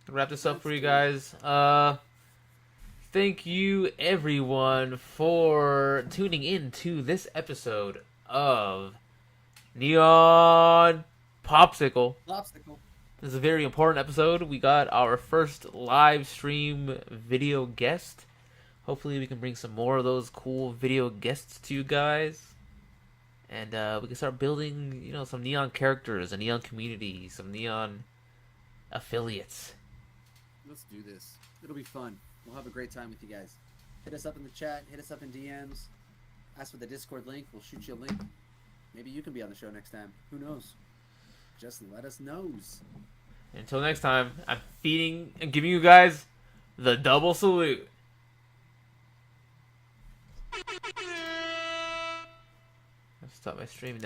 S1: Wrap this up for you guys. Thank you everyone for tuning in to this episode of Neon Popsicle.
S2: Popsicle.
S1: This is a very important episode. We got our first live stream video guest. Hopefully we can bring some more of those cool video guests to you guys. And we can start building, you know, some Neon characters, a Neon community, some Neon affiliates.
S2: Let's do this. It'll be fun. We'll have a great time with you guys. Hit us up in the chat. Hit us up in DMs. Ask for the Discord link. We'll shoot you a link. Maybe you can be on the show next time. Who knows? Just let us know.
S1: Until next time, I'm feeding and giving you guys the double salute. Stop my stream now.